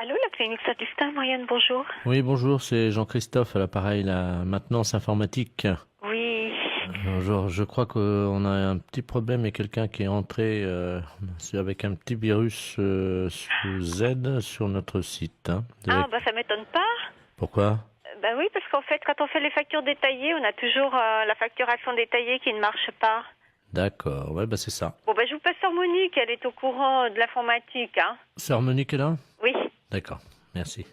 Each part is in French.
Allô, la clinique Saint-Justin, Marianne, bonjour. Oui, bonjour, c'est Jean-Christophe à l'appareil, la maintenance informatique. Oui. Bonjour, je crois qu'on a un petit problème et quelqu'un qui est entré avec un petit virus sous Z sur notre site. Hein. Ça m'étonne pas. Pourquoi? Oui, parce qu'en fait, quand on fait les factures détaillées, on a toujours la facturation détaillée qui ne marche pas. D'accord, ouais, c'est ça. Bon, je vous passe sur Monique, elle est au courant de l'informatique, hein. Sœur Monique est là? Oui. D'accord, merci.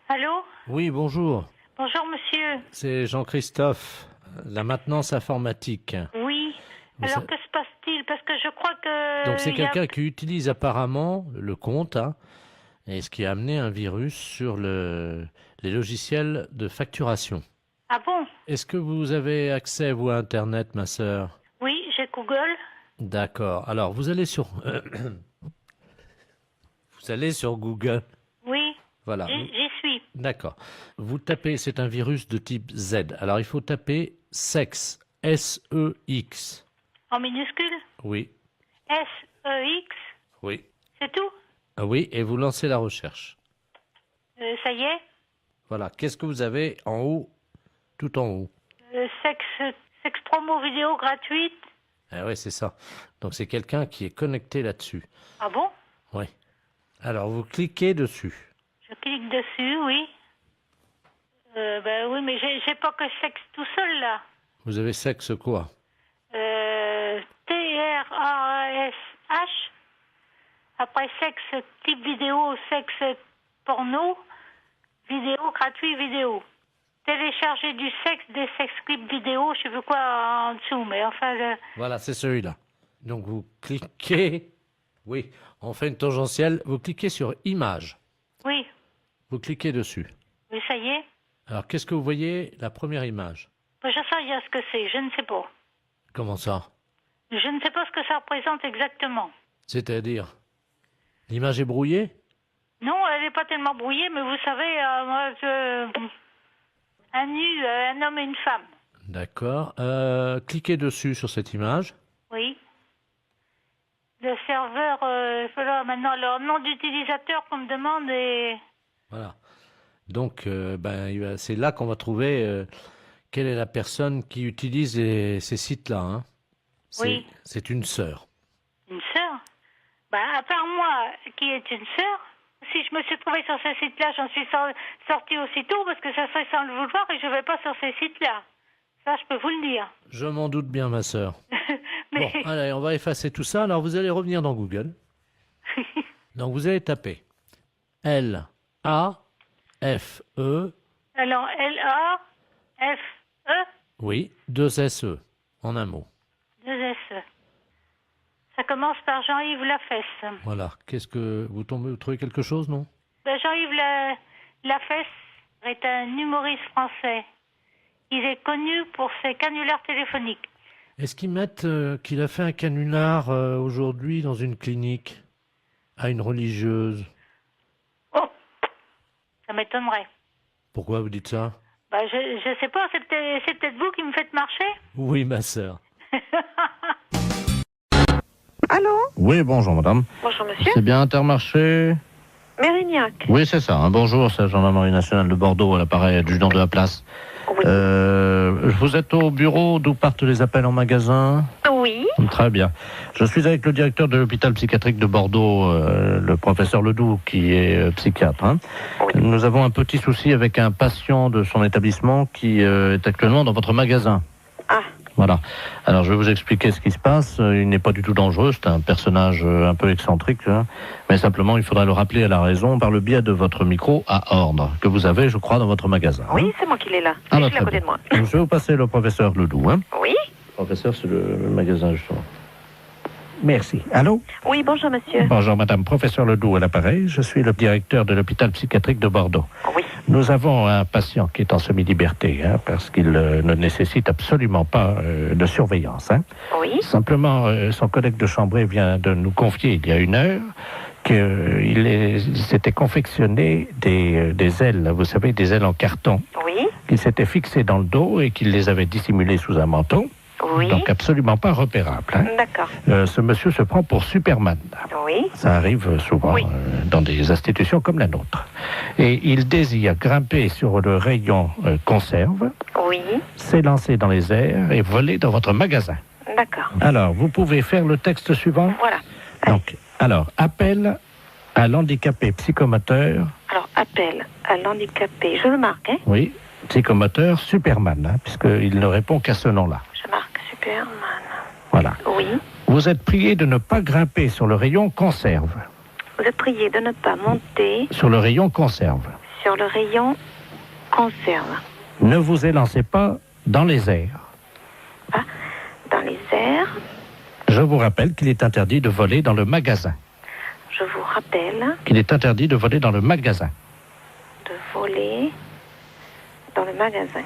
Allô? Oui, bonjour. Bonjour, monsieur. C'est Jean-Christophe, la maintenance informatique. Oui. Alors, que se passe-t-il? Parce que je crois que... Donc c'est quelqu'un qui utilise apparemment le compte, hein, et ce qui a amené un virus sur les logiciels de facturation. Ah bon? Est-ce que vous avez accès, vous, à Internet, ma sœur? Oui, j'ai Google. D'accord. Alors, vous allez sur... vous allez sur Google. Oui. Voilà. J'y suis. D'accord. Vous tapez, c'est un virus de type Z. Alors, il faut taper sex, S-E-X. En minuscule? Oui. S-E-X? Oui. C'est tout? Ah oui, et vous lancez la recherche. Ça y est? Voilà. Qu'est-ce que vous avez en haut? Tout en haut. Sex promo vidéo gratuite. Ah oui, c'est ça. Donc, c'est quelqu'un qui est connecté là-dessus. Ah bon? Oui. Alors, vous cliquez dessus. Je clique dessus, oui. Oui, mais j'ai pas que sexe tout seul, là. Vous avez sexe quoi? T-R-A-S-H. Après sexe type vidéo, sexe porno, vidéo gratuit, vidéo. Télécharger du sexe, des sex clips vidéo, je sais plus quoi en dessous, mais enfin... Voilà, c'est celui-là. Donc, vous cliquez... Oui, on fait une tangentielle. Vous cliquez sur Images. Oui. Vous cliquez dessus. Oui, ça y est. Alors, qu'est-ce que vous voyez, la première image? Je sais rien ce que c'est, je ne sais pas. Comment ça? Je ne sais pas ce que ça représente exactement. C'est-à-dire? L'image est brouillée? Non, elle n'est pas tellement brouillée, mais vous savez, un nu, un homme et une femme. D'accord. Cliquez dessus sur cette image. Oui. Le serveur, voilà, maintenant, le nom d'utilisateur qu'on me demande est... Voilà. Donc, c'est là qu'on va trouver quelle est la personne qui utilise ces sites-là. Hein. Oui. C'est une sœur. Une sœur? À part moi, qui est une sœur, si je me suis trouvée sur ce site-là, j'en suis sortie aussitôt parce que ça serait sans le vouloir et je ne vais pas sur ces sites-là. Ça, je peux vous le dire. Je m'en doute bien, ma sœur. Mais... Bon, allez, on va effacer tout ça. Alors, vous allez revenir dans Google. Donc, vous allez taper L-A-F-E. Alors, L-A-F-E? Oui, 2 S-E, en un mot. 2 S-E. Ça commence par Jean-Yves Lafesse. Voilà. Qu'est-ce que... Vous trouvez quelque chose, non? Jean-Yves Lafesse est un humoriste français. Il est connu pour ses canulars téléphoniques. Est-ce qu'ils mettent qu'il a fait un canular aujourd'hui dans une clinique à une religieuse? Oh, ça m'étonnerait. Pourquoi vous dites ça? Je sais pas, c'est peut-être vous qui me faites marcher? Oui, ma sœur. Allô? Oui, bonjour madame. Bonjour monsieur. C'est bien Intermarché? Mérignac. Oui, c'est ça. Bonjour, c'est la gendarmerie nationale de Bordeaux, à l'appareil adjudant de la place. Oui. Vous êtes au bureau d'où partent les appels en magasin? Oui. Très bien. Je suis avec le directeur de l'hôpital psychiatrique de Bordeaux, le professeur Ledoux, qui est psychiatre. Hein. Oui. Nous avons un petit souci avec un patient de son établissement qui est actuellement dans votre magasin. Ah. Voilà. Alors, je vais vous expliquer ce qui se passe. Il n'est pas du tout dangereux. C'est un personnage un peu excentrique. Hein. Mais simplement, il faudra le rappeler à la raison par le biais de votre micro à ordre, que vous avez, je crois, dans votre magasin. Oui, hein. c'est moi qui l'ai là. Ah, Je bah, suis à côté de moi. je vais vous passer le professeur Ledoux. Hein. Oui. Le professeur, c'est le magasin, justement. Merci. Allô? Oui, bonjour monsieur. Bonjour madame, professeur Ledoux à l'appareil. Je suis le directeur de l'hôpital psychiatrique de Bordeaux. Oui. Nous avons un patient qui est en semi-liberté, hein, parce qu'il ne nécessite absolument pas de surveillance. Hein. Oui. Simplement, son collègue de chambrée vient de nous confier il y a 1 heure qu'il s'était confectionné des ailes, vous savez, des ailes en carton, Oui. qu'il s'était fixées dans le dos et qu'il les avait dissimulées sous un manteau. Oui. Donc absolument pas repérable. Hein. D'accord. Ce monsieur se prend pour Superman. Oui. Ça arrive souvent Oui. dans des institutions comme la nôtre. Et il désire grimper sur le rayon conserve, Oui. s'élancer dans les airs et voler dans votre magasin. D'accord. Alors, vous pouvez faire le texte suivant. Voilà. Donc, alors, appel à l'handicapé psychomoteur. Alors, appel à l'handicapé. Je le marque, hein? Oui, psychomoteur Superman, hein, puisqu'il ne répond qu'à ce nom-là. Je marque Superman. Voilà. Oui. Vous êtes prié de ne pas grimper sur le rayon conserve. Vous êtes prié de ne pas monter Sur le rayon conserve. sur le rayon conserve. Ne vous élancez pas dans les airs. Ah, dans les airs. Je vous rappelle qu'il est interdit de voler dans le magasin. Je vous rappelle Qu'il est interdit de voler dans le magasin. de voler dans le magasin.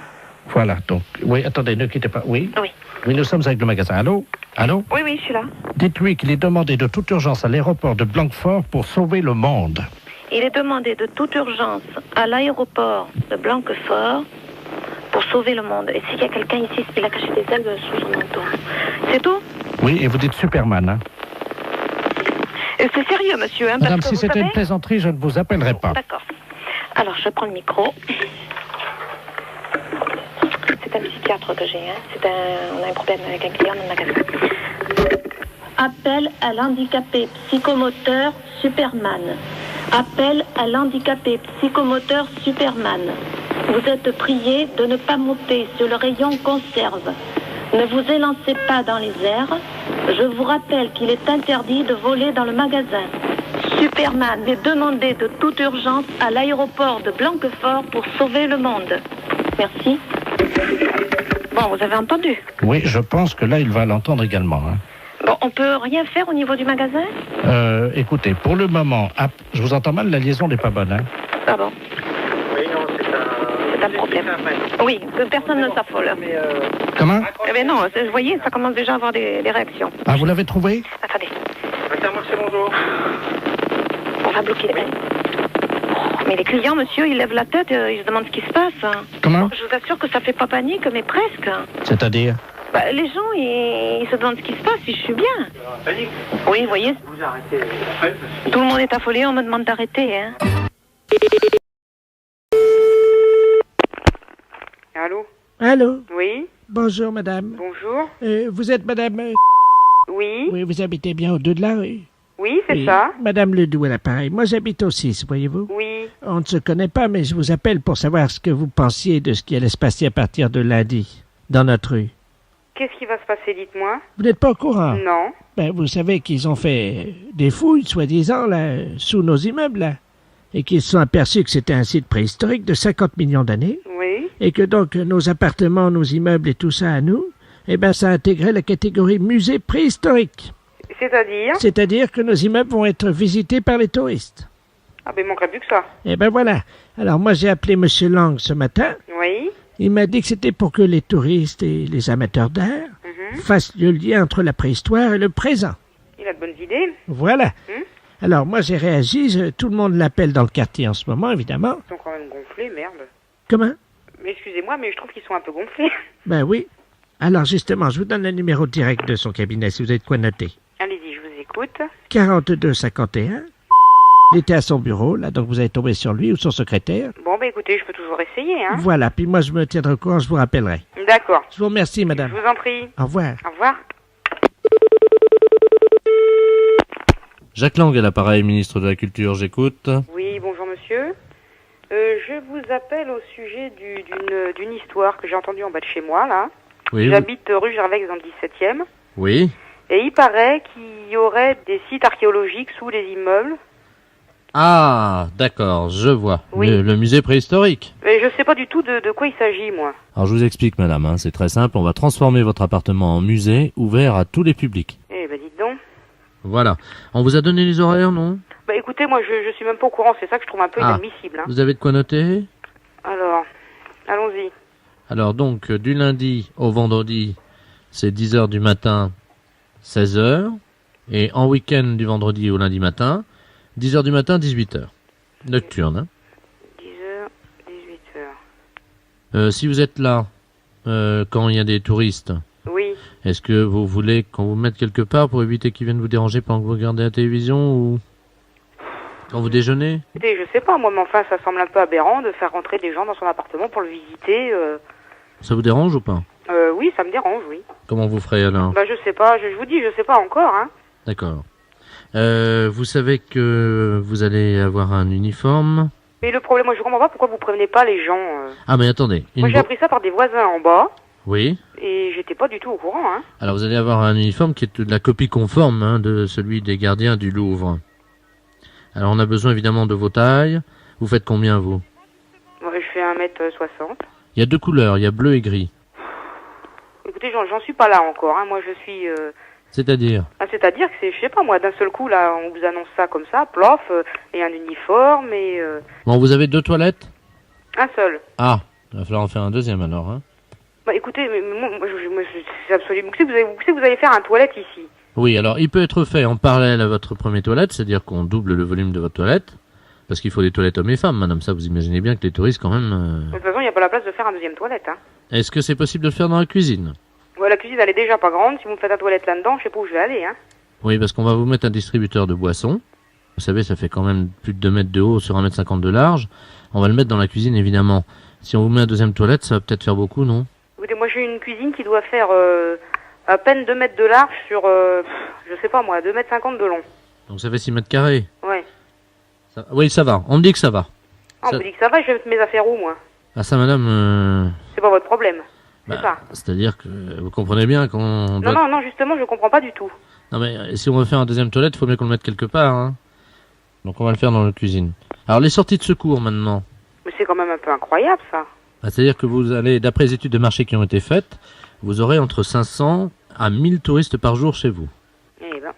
Voilà, donc, oui, attendez, ne quittez pas. Oui, Oui. oui, nous sommes avec le magasin. Allô? Allô? Oui, oui, je suis là. Dites-lui qu'il est demandé de toute urgence à l'aéroport de Blanquefort pour sauver le monde. Il est demandé de toute urgence à l'aéroport de Blanquefort pour sauver le monde. Et s'il y a quelqu'un ici, il a caché des ailes sous son manteau. C'est tout? Oui, et vous dites Superman, hein? Et c'est sérieux, monsieur, hein, Madame, parce que si vous c'était savez... une plaisanterie, je ne vous appellerai pas. D'accord. Alors, je prends le micro. C'est un psychiatre que j'ai, hein. On a un problème avec un client dans le magasin. Appel à l'handicapé psychomoteur Superman. Appel à l'handicapé psychomoteur Superman. Vous êtes prié de ne pas monter sur le rayon conserve. Ne vous élancez pas dans les airs. Je vous rappelle qu'il est interdit de voler dans le magasin. Superman est demandé de toute urgence à l'aéroport de Blanquefort pour sauver le monde. Merci. Bon, vous avez entendu? Oui, je pense que là, il va l'entendre également. Hein. Bon, on peut rien faire au niveau du magasin? Écoutez, pour le moment, je vous entends mal, la liaison n'est pas bonne. Hein. Ah bon? Oui, non, C'est un problème. Oui, que personne ne s'affole. Comment? Eh bien non, vous voyez, ça commence déjà à avoir des réactions. Ah, vous l'avez trouvé? Attendez, Merci, bonjour. on va bloquer les... Oh, mais les clients, monsieur, ils lèvent la tête, ils se demandent ce qui se passe. Comment? Je vous assure que ça fait pas panique, mais presque. C'est-à-dire? Bah, les gens, ils se demandent ce qui se passe, si je suis bien. Panique. Oui, vous voyez, Vous arrêtez. tout le monde est affolé, on me demande d'arrêter, hein. Allô? Allô? Oui, Bonjour, madame. bonjour. Vous êtes madame... Oui, Oui, vous habitez bien au-delà de la rue? oui, c'est Oui. ça. Madame Ledoux à l'appareil. Moi, j'habite au 6, voyez-vous? Oui. On ne se connaît pas, mais je vous appelle pour savoir ce que vous pensiez de ce qui allait se passer à partir de lundi, dans notre rue. Qu'est-ce qui va se passer, dites-moi? Vous n'êtes pas au courant? Non. Ben, vous savez qu'ils ont fait des fouilles, soi-disant, là, sous nos immeubles, là, et qu'ils se sont aperçus que c'était un site préhistorique de 50 millions d'années, Oui. et que donc nos appartements, nos immeubles et tout ça à nous, eh ben, ça intégrait la catégorie musée préhistorique. C'est-à-dire? C'est-à-dire que nos immeubles vont être visités par les touristes. Ah ben, il manquerait plus que ça. Eh ben voilà. Alors moi j'ai appelé M. Lang ce matin. Oui. Il m'a dit que c'était pour que les touristes et les amateurs d'art fassent le lien entre la préhistoire et le présent. Il a de bonnes idées. Voilà. Alors moi j'ai réagi, tout le monde l'appelle dans le quartier en ce moment, évidemment. Ils sont quand même gonflés, merde. Comment? Mais excusez-moi, mais je trouve qu'ils sont un peu gonflés. Ben oui. Alors justement, je vous donne le numéro direct de son cabinet si vous avez de quoi noter. Allez-y, je vous écoute. 4251. Il était à son bureau, là, donc vous allez tomber sur lui ou son secrétaire. Bon, ben écoutez, je peux toujours essayer, hein. Voilà, puis moi je me tiendrai au courant, je vous rappellerai. D'accord. Je vous remercie, Je madame. vous en prie. Au revoir. Au revoir. Jacques Lang à l'appareil, ministre de la Culture, j'écoute. Oui, bonjour monsieur. Je vous appelle au sujet d'une histoire que j'ai entendue en bas de chez moi, là. Oui, J'habite rue Gervex dans le 17e. oui. Et il paraît qu'il y aurait des sites archéologiques sous les immeubles. Ah, d'accord, je vois. Oui. Le musée préhistorique. Mais je sais pas du tout de quoi il s'agit, moi. Alors je vous explique, madame, hein, c'est très simple. On va transformer votre appartement en musée ouvert à tous les publics. Eh ben dites donc. Voilà. On vous a donné les horaires, non? Bah écoutez, moi je suis même pas au courant, c'est ça que je trouve un peu inadmissible. Hein. Vous avez de quoi noter? Alors, allons-y. Alors donc, du lundi au vendredi, c'est 10h du matin, 16h. Et en week-end du vendredi au lundi matin, 10h du matin, 18h. Nocturne, hein. 10h, 18h. Si vous êtes là, quand il y a des touristes, Oui, Est-ce que vous voulez qu'on vous mette quelque part pour éviter qu'ils viennent vous déranger pendant que vous regardez la télévision ou quand vous déjeunez? Écoutez, je sais pas, moi, mais enfin, ça semble un peu aberrant de faire rentrer des gens dans son appartement pour le visiter. Ça vous dérange ou pas? Oui, ça me dérange, oui. Comment vous ferez alors? Bah, je sais pas, je vous dis, je sais pas encore, hein. D'accord. Vous savez que vous allez avoir un uniforme? Mais le problème, moi, je comprends pas pourquoi vous prévenez pas les gens. Ah mais attendez. Moi, j'ai appris ça par des voisins en bas. Oui. Et j'étais pas du tout au courant, hein. Alors vous allez avoir un uniforme qui est de la copie conforme hein, de celui des gardiens du Louvre. Alors on a besoin évidemment de vos tailles. Vous faites combien vous? Ouais, je fais 1m60. Il y a 2 couleurs, il y a bleu et gris. Écoutez, j'en suis pas là encore, hein. Moi, je suis... C'est-à-dire? Ah, c'est-à-dire que c'est, je sais pas moi, d'un seul coup, là, on vous annonce ça comme ça, plof, et un uniforme, et... Bon, vous avez 2 toilettes? Un seul. Ah, il va falloir en faire un deuxième alors. Hein. Bah écoutez, mais moi, c'est absolument... Vous savez que vous allez faire un toilette ici. Oui, alors il peut être fait en parallèle à votre première toilette, c'est-à-dire qu'on double le volume de votre toilette, parce qu'il faut des toilettes hommes et femmes, madame, ça vous imaginez bien que les touristes quand même... De toute façon, il n'y a pas la place de faire un deuxième toilette, hein. Est-ce que c'est possible de le faire dans la cuisine? Ouais, la cuisine, elle est déjà pas grande, si vous me faites un toilette là-dedans, je sais pas où je vais aller, hein. Oui, parce qu'on va vous mettre un distributeur de boissons. Vous savez, ça fait quand même plus de 2 mètres de haut sur 1m50 de large. On va le mettre dans la cuisine, évidemment. Si on vous met un deuxième toilette, ça va peut-être faire beaucoup, non? Écoutez, moi j'ai une cuisine qui doit faire à peine 2 mètres de large sur, je sais pas moi, 2,50 m de long. Donc ça fait 6 mètres carrés. Ouais. Oui, ça va. On me dit que ça va. Ah, on me dit que ça va, je vais mettre mes affaires où, moi? Ah ça, madame... C'est pas votre problème. C'est Bah, ça. c'est-à-dire que vous comprenez bien qu'on doit... Non, justement, je comprends pas du tout. Non mais si on veut faire un deuxième toilette, il faut bien qu'on le mette quelque part. Hein. Donc on va le faire dans la cuisine. Alors les sorties de secours maintenant. Mais c'est quand même un peu incroyable, ça. Bah, c'est-à-dire que vous allez, d'après les études de marché qui ont été faites, vous aurez entre 500 à 1000 touristes par jour chez vous. Eh ben.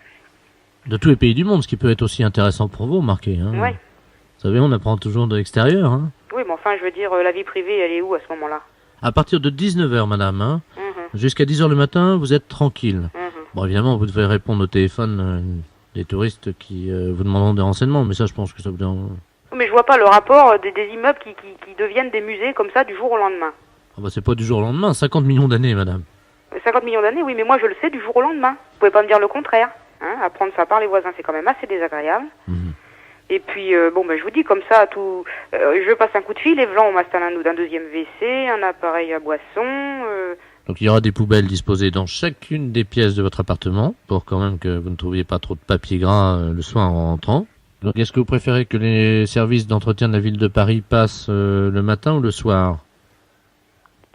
De tous les pays du monde, ce qui peut être aussi intéressant pour vous, remarquez. Hein. Ouais. Vous savez, on apprend toujours de l'extérieur. Hein. Oui, mais enfin, je veux dire, la vie privée, elle est où à ce moment-là? À partir de 19h, madame, hein, Mhm. jusqu'à 10h le matin, vous êtes tranquille. Mhm. Bon, évidemment, vous devez répondre au téléphone des touristes qui vous demanderont des renseignements, mais ça, je pense que ça vous dérange. Mais je vois pas le rapport des immeubles qui deviennent des musées comme ça du jour au lendemain. Ah bah, c'est pas du jour au lendemain, 50 millions d'années, madame. 50 millions d'années, oui, mais moi je le sais du jour au lendemain. Vous pouvez pas me dire le contraire. Hein, apprendre ça par les voisins, c'est quand même assez désagréable. Mhm. Et puis, bon, ben, je vous dis comme ça, tout. Je passe un coup de fil, et voilà, on m'installe un deuxième WC, un appareil à boisson. Donc il y aura des poubelles disposées dans chacune des pièces de votre appartement, pour quand même que vous ne trouviez pas trop de papier gras le soir en rentrant. Donc est-ce que vous préférez que les services d'entretien de la ville de Paris passent le matin ou le soir?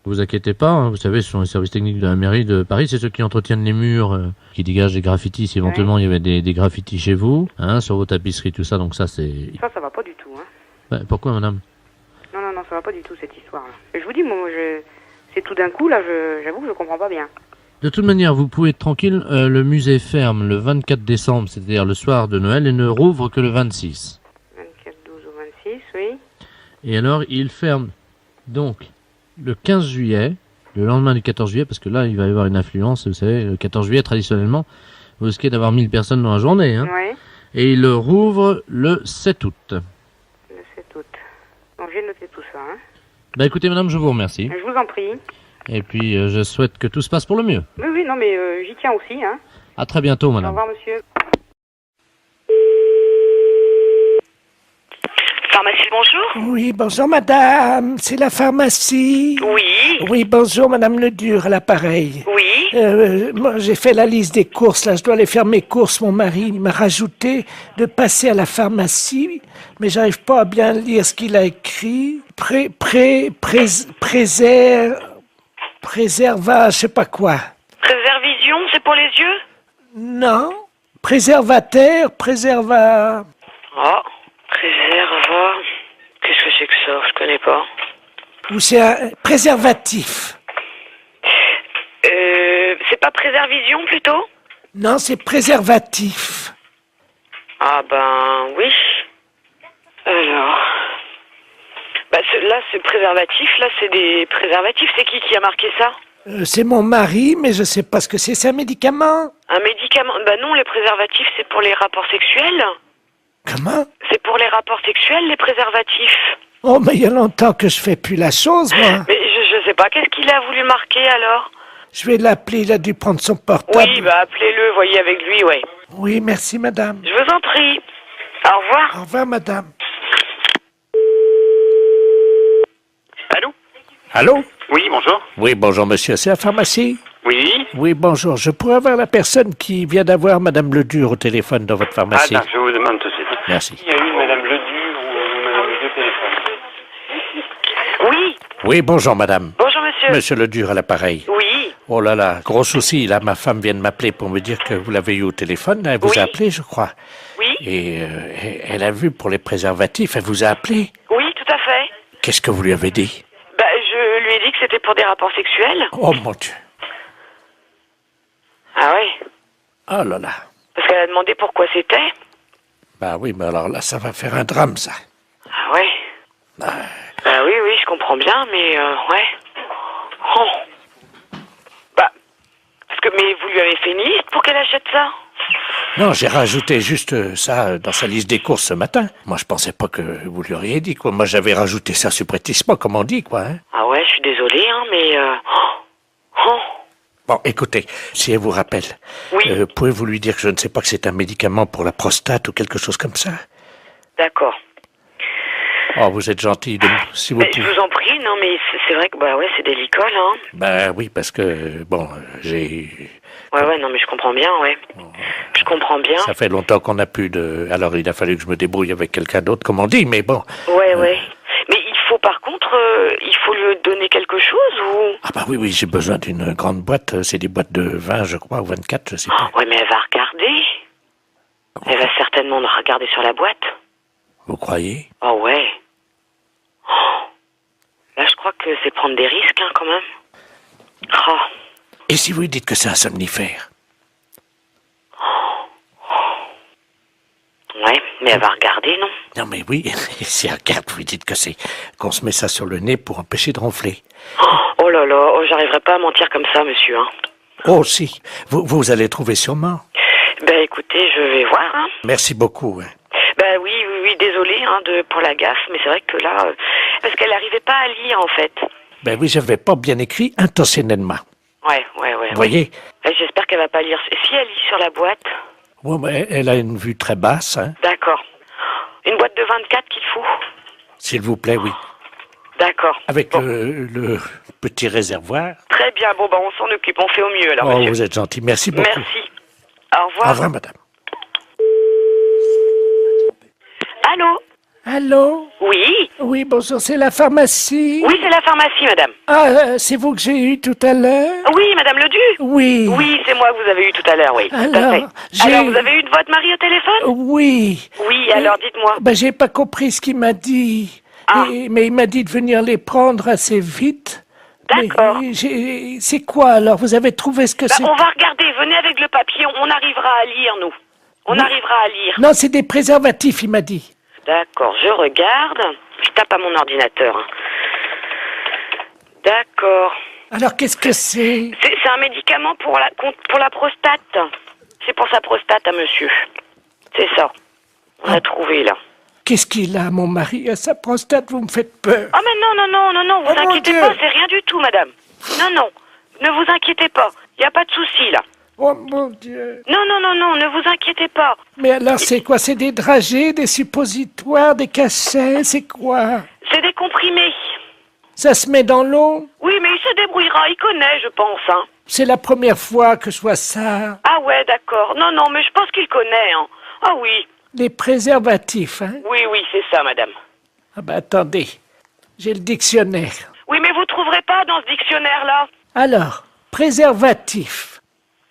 Ne vous inquiétez pas, hein, vous savez, ce sont les services techniques de la mairie de Paris, c'est ceux qui entretiennent les murs, qui dégagent des graffitis, si éventuellement il y avait des graffitis chez vous, hein, sur vos tapisseries, tout ça, donc ça c'est... Ça va pas du tout, hein. Ouais, pourquoi madame? Non, ça va pas du tout cette histoire-là. Et je vous dis, moi, c'est tout d'un coup, là, j'avoue que je comprends pas bien. De toute manière, vous pouvez être tranquille, le musée ferme le 24 décembre, c'est-à-dire le soir de Noël, et ne rouvre que le 26. 24, 12 ou 26, oui. Et alors, il ferme donc le 15 juillet, le lendemain du 14 juillet, parce que là, il va y avoir une affluence, vous savez, le 14 juillet, traditionnellement, vous risquez d'avoir 1000 personnes dans la journée. Hein. Ouais. Et il le rouvre le 7 août. Le 7 août. Donc j'ai noté tout ça, hein. Bah écoutez, madame, je vous remercie. Je vous en prie. Et puis, je souhaite que tout se passe pour le mieux. Oui, non, mais j'y tiens aussi, hein. À très bientôt, Au madame. revoir, monsieur. Pharmacie, bonjour. Oui, bonjour madame, c'est la pharmacie. Oui. Oui, bonjour madame Ledur, à l'appareil. Oui. Moi j'ai fait la liste des courses, là je dois aller faire mes courses, mon mari il m'a rajouté de passer à la pharmacie, mais j'arrive pas à bien lire ce qu'il a écrit. Préserva, je sais pas quoi. Préservision, c'est pour les yeux? Non, préservateur, préserva... Oh, préserva... Qu'est-ce que c'est que ça? Je connais pas. Ou c'est un préservatif. C'est pas préservision, plutôt? Non, c'est préservatif. Ah ben, oui. Alors... Bah, là, c'est préservatif, là, c'est des préservatifs. C'est qui a marqué ça? C'est mon mari, mais je sais pas ce que c'est un médicament. Un médicament? Bah non, les préservatifs, c'est pour les rapports sexuels. Comment? C'est pour les rapports sexuels, les préservatifs. Oh, mais il y a longtemps que je fais plus la chose, moi. Mais je sais pas, qu'est-ce qu'il a voulu marquer, alors? Je vais l'appeler, il a dû prendre son portable. Oui, bah appelez-le, voyez avec lui, ouais. Oui, merci madame. Je vous en prie. Au revoir. Au revoir madame. Allô? Allô? Oui, bonjour. Oui, bonjour monsieur, c'est la pharmacie? Oui. Oui, bonjour, je pourrais avoir la personne qui vient d'avoir madame Ledur au téléphone dans votre pharmacie? Attends, je vous demande tout de suite. Merci. Il y a eu madame Ledur ou madame Ledur téléphone? Oui. Oui, bonjour madame. Bonjour, monsieur. Monsieur Ledur à l'appareil. Oui. Oh là là, gros souci, là, ma femme vient de m'appeler pour me dire que vous l'avez eu au téléphone, elle vous Oui. a appelé, je crois. Oui. Et elle a vu pour les préservatifs, elle vous a appelé. Oui, tout à fait. Qu'est-ce que vous lui avez dit? Bah, je lui ai dit que c'était pour des rapports sexuels. Oh mon Dieu. Ah ouais. Oh là là. Parce qu'elle a demandé pourquoi c'était. Bah oui, mais alors là, ça va faire un drame, ça. Ah ouais. Bah oui, je comprends bien, mais ouais. Oh. Bah, parce que, mais vous lui avez fait une liste pour qu'elle achète ça? Non, j'ai rajouté juste ça dans sa liste des courses ce matin. Moi, je pensais pas que vous lui auriez dit, quoi. Moi, j'avais rajouté ça subrepticement, comme on dit, quoi. Hein. Ah ouais, je suis désolée, hein, mais... Oh. Bon, écoutez, si elle vous rappelle, Oui. pouvez-vous lui dire que je ne sais pas que c'est un médicament pour la prostate ou quelque chose comme ça? D'accord. Oh, vous êtes gentil, si vous Mais je pouvez. vous en prie, non, mais c'est vrai que, bah ouais, c'est délicat, là. Hein. Ben oui, parce que, bon, j'ai... Ouais, non, mais je comprends bien, ouais. Je comprends bien. Ça fait longtemps qu'on n'a plus de... Alors, il a fallu que je me débrouille avec quelqu'un d'autre, comme on dit, mais bon. Ouais. Mais il faut, par contre, il faut lui donner quelque chose, ou... Ah bah oui, j'ai besoin d'une grande boîte. C'est des boîtes de 20, je crois, ou 24, je sais pas. Ouais, mais elle va regarder. Elle va certainement regarder sur la boîte. Vous croyez? Oh, ouais. Oh. Là, je crois que c'est prendre des risques, hein, quand même. Oh. Et si vous lui dites que c'est un somnifère? Ouais, mais elle va regarder, non? Non mais oui, si elle regarde, vous lui dites que c'est... qu'on se met ça sur le nez pour empêcher de ronfler. Oh là là, j'arriverai pas à mentir comme ça, monsieur, hein. Oh si, vous allez trouver sûrement. Ben, écoutez, je vais voir, hein. Merci beaucoup. Hein. Ben oui, désolé, hein, pour la gaffe, mais c'est vrai que là... parce qu'elle n'arrivait pas à lire, en fait. Ben oui, j'avais pas bien écrit intentionnellement. Ouais. Vous voyez? J'espère qu'elle va pas lire. Si elle lit sur la boîte... Ouais, mais elle a une vue très basse, hein. D'accord. Une boîte de 24 qu'il faut? S'il vous plaît, oui. D'accord. Avec bon. le petit réservoir. Très bien, bon, on s'en occupe, on fait au mieux, alors, Oh, monsieur. vous êtes gentil, merci beaucoup. Merci. Au revoir. Au revoir, madame. Allô? Allô? Oui? Oui, bonjour, c'est la pharmacie? Oui, c'est la pharmacie, madame. Ah, c'est vous que j'ai eu tout à l'heure? Oui, madame Ledu? Oui. Oui, c'est moi que vous avez eu tout à l'heure, oui. Tout à Alors, fait. Alors, vous avez eu votre mari au téléphone? Oui. Oui, alors dites-moi. Ben, j'ai pas compris ce qu'il m'a dit. Ah. Mais il m'a dit de venir les prendre assez vite. D'accord. Mais c'est quoi alors? Vous avez trouvé ce que c'est? On va regarder, venez avec le papier, on arrivera à lire, nous. On arrivera à lire. Non, c'est des préservatifs, il m'a dit. D'accord, je regarde. Je tape à mon ordinateur. Hein. D'accord. Alors, qu'est-ce que c'est? C'est un médicament pour la prostate. C'est pour sa prostate à monsieur. C'est ça. On a trouvé, là. Qu'est-ce qu'il a, mon mari, à sa prostate? Vous me faites peur. Oh, mais non, vous Oh, mon inquiétez Dieu. pas, c'est rien du tout, madame. Non, ne vous inquiétez pas. Il n'y a pas de souci, là. Oh, mon Dieu. Non, ne vous inquiétez pas. Mais alors, c'est quoi? C'est des dragées, des suppositoires, des cachets? C'est quoi? C'est des comprimés. Ça se met dans l'eau? Oui, mais il se débrouillera, il connaît, je pense, hein. C'est la première fois que je vois ça. Ah ouais, d'accord. Non, mais je pense qu'il connaît, hein. Ah oui. Les préservatifs, hein? Oui, c'est ça, madame. Ah ben, attendez. J'ai le dictionnaire. Oui, mais vous trouverez pas dans ce dictionnaire-là. Alors, préservatif.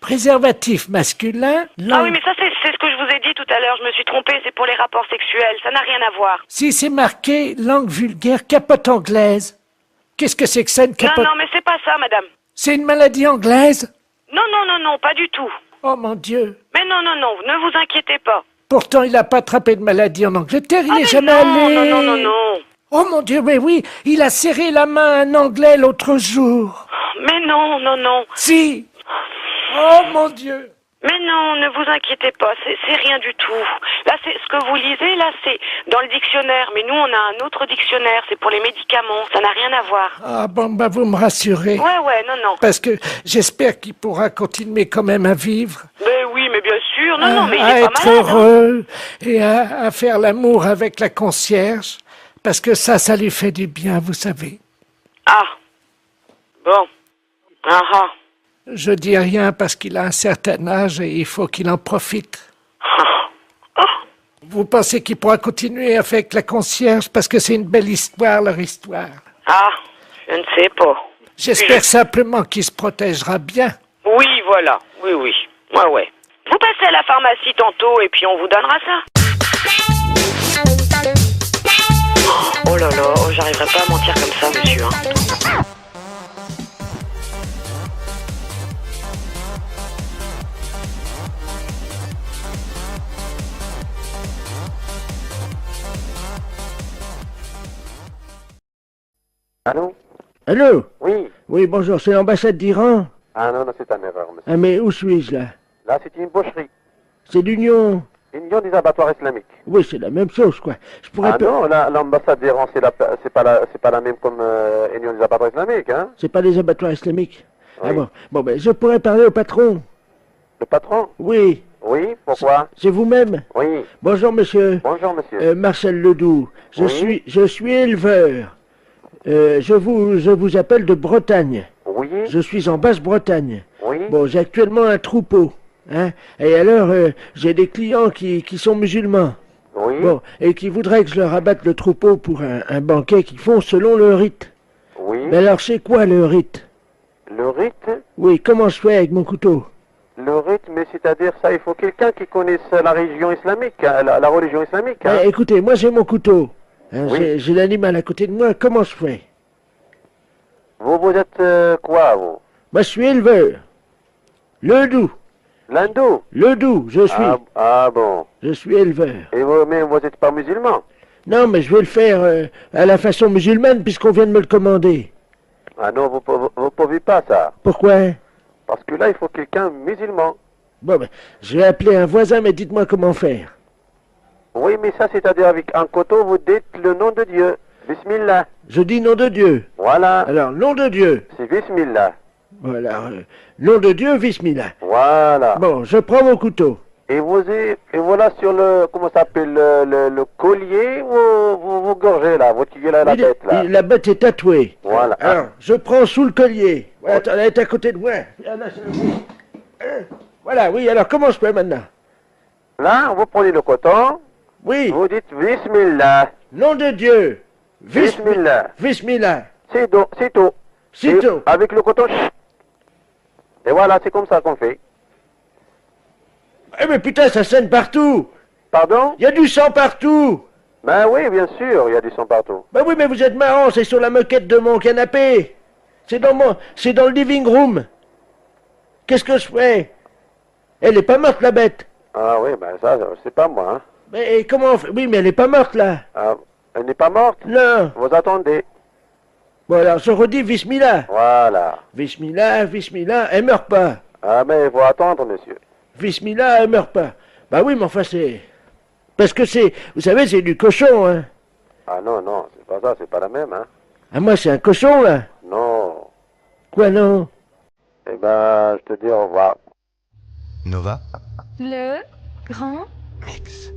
Préservatif masculin. Ah oui, mais ça, c'est ce que je vous ai dit tout à l'heure. Je me suis trompée, c'est pour les rapports sexuels. Ça n'a rien à voir. Si c'est marqué langue vulgaire, capote anglaise. Qu'est-ce que c'est que ça, une capote? Non, mais c'est pas ça, madame. C'est une maladie anglaise? Non, pas du tout. Oh mon Dieu. Mais non, ne vous inquiétez pas. Pourtant, il n'a pas attrapé de maladie en Angleterre, il Ah, n'est mais jamais allé. non. Oh mon Dieu, mais oui, il a serré la main à un Anglais l'autre jour. Mais non. Si. Oh mon Dieu. Mais non, ne vous inquiétez pas, c'est rien du tout. Là, c'est ce que vous lisez, là, c'est dans le dictionnaire. Mais nous, on a un autre dictionnaire, c'est pour les médicaments. Ça n'a rien à voir. Ah bon, bah vous me rassurez. Ouais, non. Parce que j'espère qu'il pourra continuer quand même à vivre. Mais oui, mais bien sûr. Non, mais il à est pas être malade. heureux et à faire l'amour avec la concierge. Parce que ça lui fait du bien, vous savez. Ah. Bon. Ah. Je dis rien parce qu'il a un certain âge et il faut qu'il en profite. Vous pensez qu'il pourra continuer avec la concierge parce que c'est une belle histoire, leur histoire. Ah, je ne sais pas. J'espère simplement qu'il se protégera bien. Oui, voilà. Oui. Ouais. Vous passez à la pharmacie tantôt et puis on vous donnera ça. Oh là là, j'arriverai pas à mentir comme ça, monsieur. Hein. Allô? Allô? Oui. Oui, bonjour, c'est l'ambassade d'Iran? Ah non, c'est une erreur, monsieur. Ah, mais où suis-je là? Là, c'est une boucherie. C'est l'Union? Union des abattoirs islamiques. Oui, c'est la même chose, quoi. Je pourrais Ah pas... non, l'ambassade d'Iran, c'est pas la même comme Union des abattoirs islamiques, hein? C'est pas les abattoirs islamiques? Oui. Ah bon. Bon, ben, je pourrais parler au patron. Le patron? Oui. Oui, pourquoi? C'est vous-même? Oui. Bonjour, monsieur. Bonjour, monsieur. Marcel Ledoux. Oui. Je suis éleveur. Je vous appelle de Bretagne. Oui. Je suis en Basse-Bretagne. Oui. Bon, j'ai actuellement un troupeau. Hein, et alors, j'ai des clients qui sont musulmans. Oui. Bon, et qui voudraient que je leur abatte le troupeau pour un banquet qu'ils font selon le rite. Oui. Mais alors, c'est quoi le rite? Le rite? Oui, comment je fais avec mon couteau? Le rite, mais c'est-à-dire ça, il faut quelqu'un qui connaisse la religion islamique, hein, la religion islamique. Hein. Écoutez, moi j'ai mon couteau. Hein, Oui. j'ai l'animal à côté de moi, comment je fais? Vous êtes quoi, vous? Moi je suis éleveur. Ledoux. L'hindou? Ledoux, je suis. Ah bon. Je suis éleveur. Et vous, mais vous n'êtes pas musulman? Non, mais je vais le faire à la façon musulmane puisqu'on vient de me le commander. Ah non, vous pouvez pas ça. Pourquoi? Parce que là, il faut quelqu'un musulman. Bon, ben, je vais appeler un voisin, mais dites-moi comment faire. Oui, mais ça, c'est-à-dire avec un couteau, vous dites le nom de Dieu. Bismillah. Je dis nom de Dieu. Voilà. Alors, nom de Dieu. C'est Bismillah. Voilà. Nom de Dieu, Bismillah. Voilà. Bon, je prends mon couteau. Et voilà sur le, comment ça s'appelle, le collier, vous gorgez là, vous tuez la bête là. La bête est tatouée. Voilà. Alors, je prends sous le collier. Voilà, attends, elle est à côté de moi. Voilà, oui, alors comment je fais maintenant? Là, vous prenez le coton, Oui. vous dites Bismillah. Nom de Dieu. Bismillah. Bismillah. C'est tout. C'est tout. C'est Et tout. avec le coton, et voilà, c'est comme ça qu'on fait. Eh mais putain, ça saigne partout. Pardon? Il y a du sang partout. Ben oui, bien sûr, il y a du sang partout. Ben oui, mais vous êtes marrant, c'est sur la moquette de mon canapé. C'est dans le living room. Qu'est-ce que je fais? Elle est pas morte, la bête. Ah oui, ben ça, c'est pas moi. Hein. Mais comment on fait? Oui, mais elle est pas morte, là. Ah, elle n'est pas morte? Non. Vous attendez. Bon, alors, je redis Bismillah. Voilà. Bismillah, Bismillah, elle meurt pas. Ah, mais il faut attendre, monsieur. Bismillah, elle meurt pas. Bah oui, mais enfin, c'est... Parce que c'est... Vous savez, c'est du cochon, hein. Ah non, non, c'est pas ça, c'est pas la même, hein. Ah, moi, c'est un cochon, là. Non. Quoi, non? Eh ben, je te dis au revoir. Nova. Le grand Mix.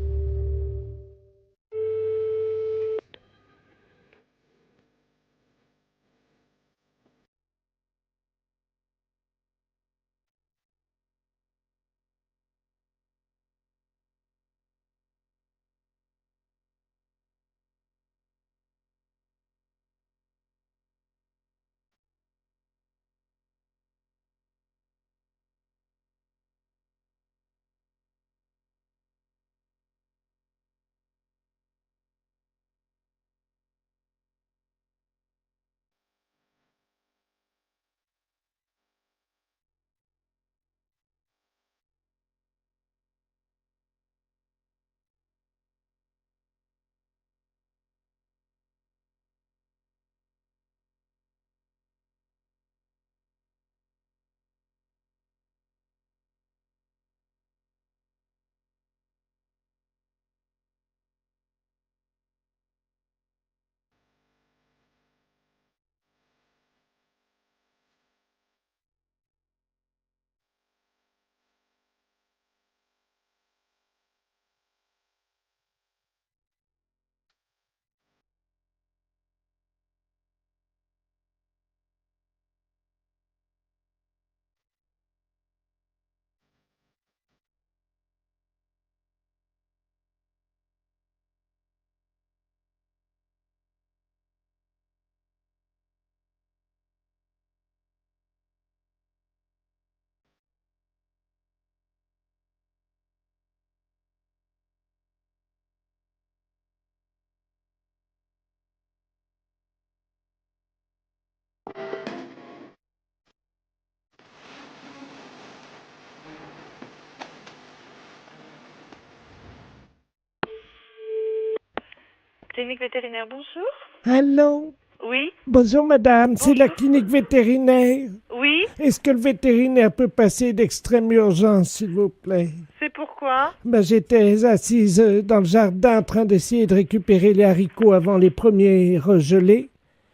clinique vétérinaire, bonjour. Allô? Oui. Bonjour madame, c'est la clinique vétérinaire. Oui. Est-ce que le vétérinaire peut passer d'extrême urgence, s'il vous plaît? C'est pourquoi? J'étais assise dans le jardin en train d'essayer de récupérer les haricots avant les premiers regelés.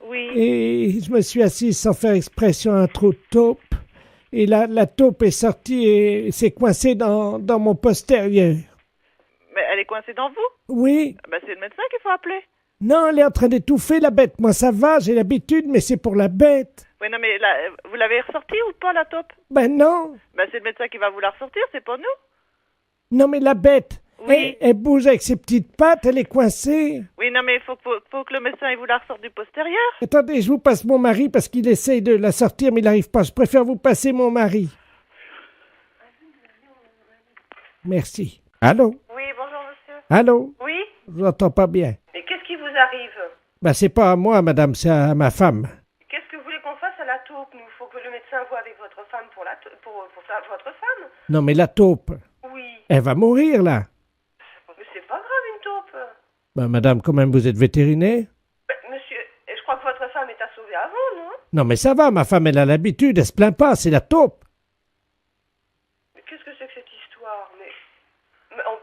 Oui. Et je me suis assise sans faire exprès sur un trou de taupe. Et la taupe est sortie et s'est coincée dans mon postérieur. Mais elle est coincée dans vous? Oui. C'est le médecin qu'il faut appeler. Non, elle est en train d'étouffer la bête. Moi, ça va, j'ai l'habitude, mais c'est pour la bête. Oui, non, mais là, vous l'avez ressortie ou pas, la taupe? Non. C'est le médecin qui va vous la ressortir, c'est pas nous. Non, mais la bête, oui. elle bouge avec ses petites pattes, elle est coincée. Oui, non, mais il faut que le médecin il vous la ressorte du postérieur. Attendez, je vous passe mon mari parce qu'il essaye de la sortir, mais il n'arrive pas. Je préfère vous passer mon mari. Merci. Allô? Oui, bonjour, monsieur. Allô? Oui? Je vous entends pas bien. Mais qu'est-ce qui vous arrive? C'est pas à moi, madame, c'est à ma femme. Qu'est-ce que vous voulez qu'on fasse à la taupe? Il faut que le médecin voie avec votre femme pour votre femme. Non, mais la taupe, Oui. elle va mourir, là. Mais c'est pas grave, une taupe. Madame, quand même, vous êtes vétérinaire? Monsieur, je crois que votre femme est à sauver avant, non? Non, mais ça va, ma femme, elle a l'habitude, elle se plaint pas, c'est la taupe. Mais qu'est-ce que c'est que cette histoire? Mais on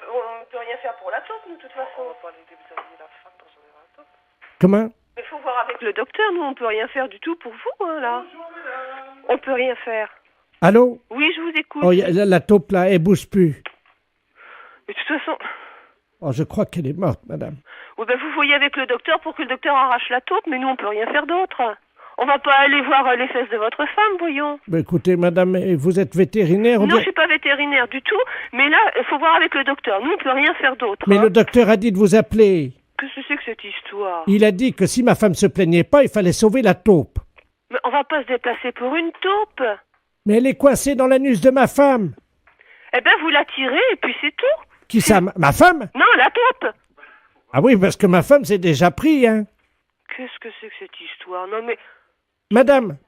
peut rien faire pour la taupe, nous, de toute façon. On va pas aller déshabiller la femme pour sauver la taupe. Comment? Il faut voir avec le docteur, nous, on peut rien faire du tout pour vous, là. Bonjour, madame. On peut rien faire. Allô? Oui, je vous écoute. La taupe, là, elle bouge plus. Mais de toute façon... je crois qu'elle est morte, madame. Oui, vous voyez avec le docteur pour que le docteur arrache la taupe, mais nous, on peut rien faire d'autre. On va pas aller voir les fesses de votre femme, voyons. Écoutez, madame, vous êtes vétérinaire? Non, je suis pas vétérinaire du tout, mais là, il faut voir avec le docteur. Nous, on peut rien faire d'autre. Mais le docteur a dit de vous appeler. Qu'est-ce que c'est que cette histoire? Il a dit que si ma femme se plaignait pas, il fallait sauver la taupe. Mais on va pas se déplacer pour une taupe. Mais elle est coincée dans l'anus de ma femme. Vous la tirez et puis c'est tout. Qui ça, ma femme? Non, la taupe. Ah oui, parce que ma femme s'est déjà pris, hein. Qu'est-ce que c'est que cette histoire? Non, mais... Madame.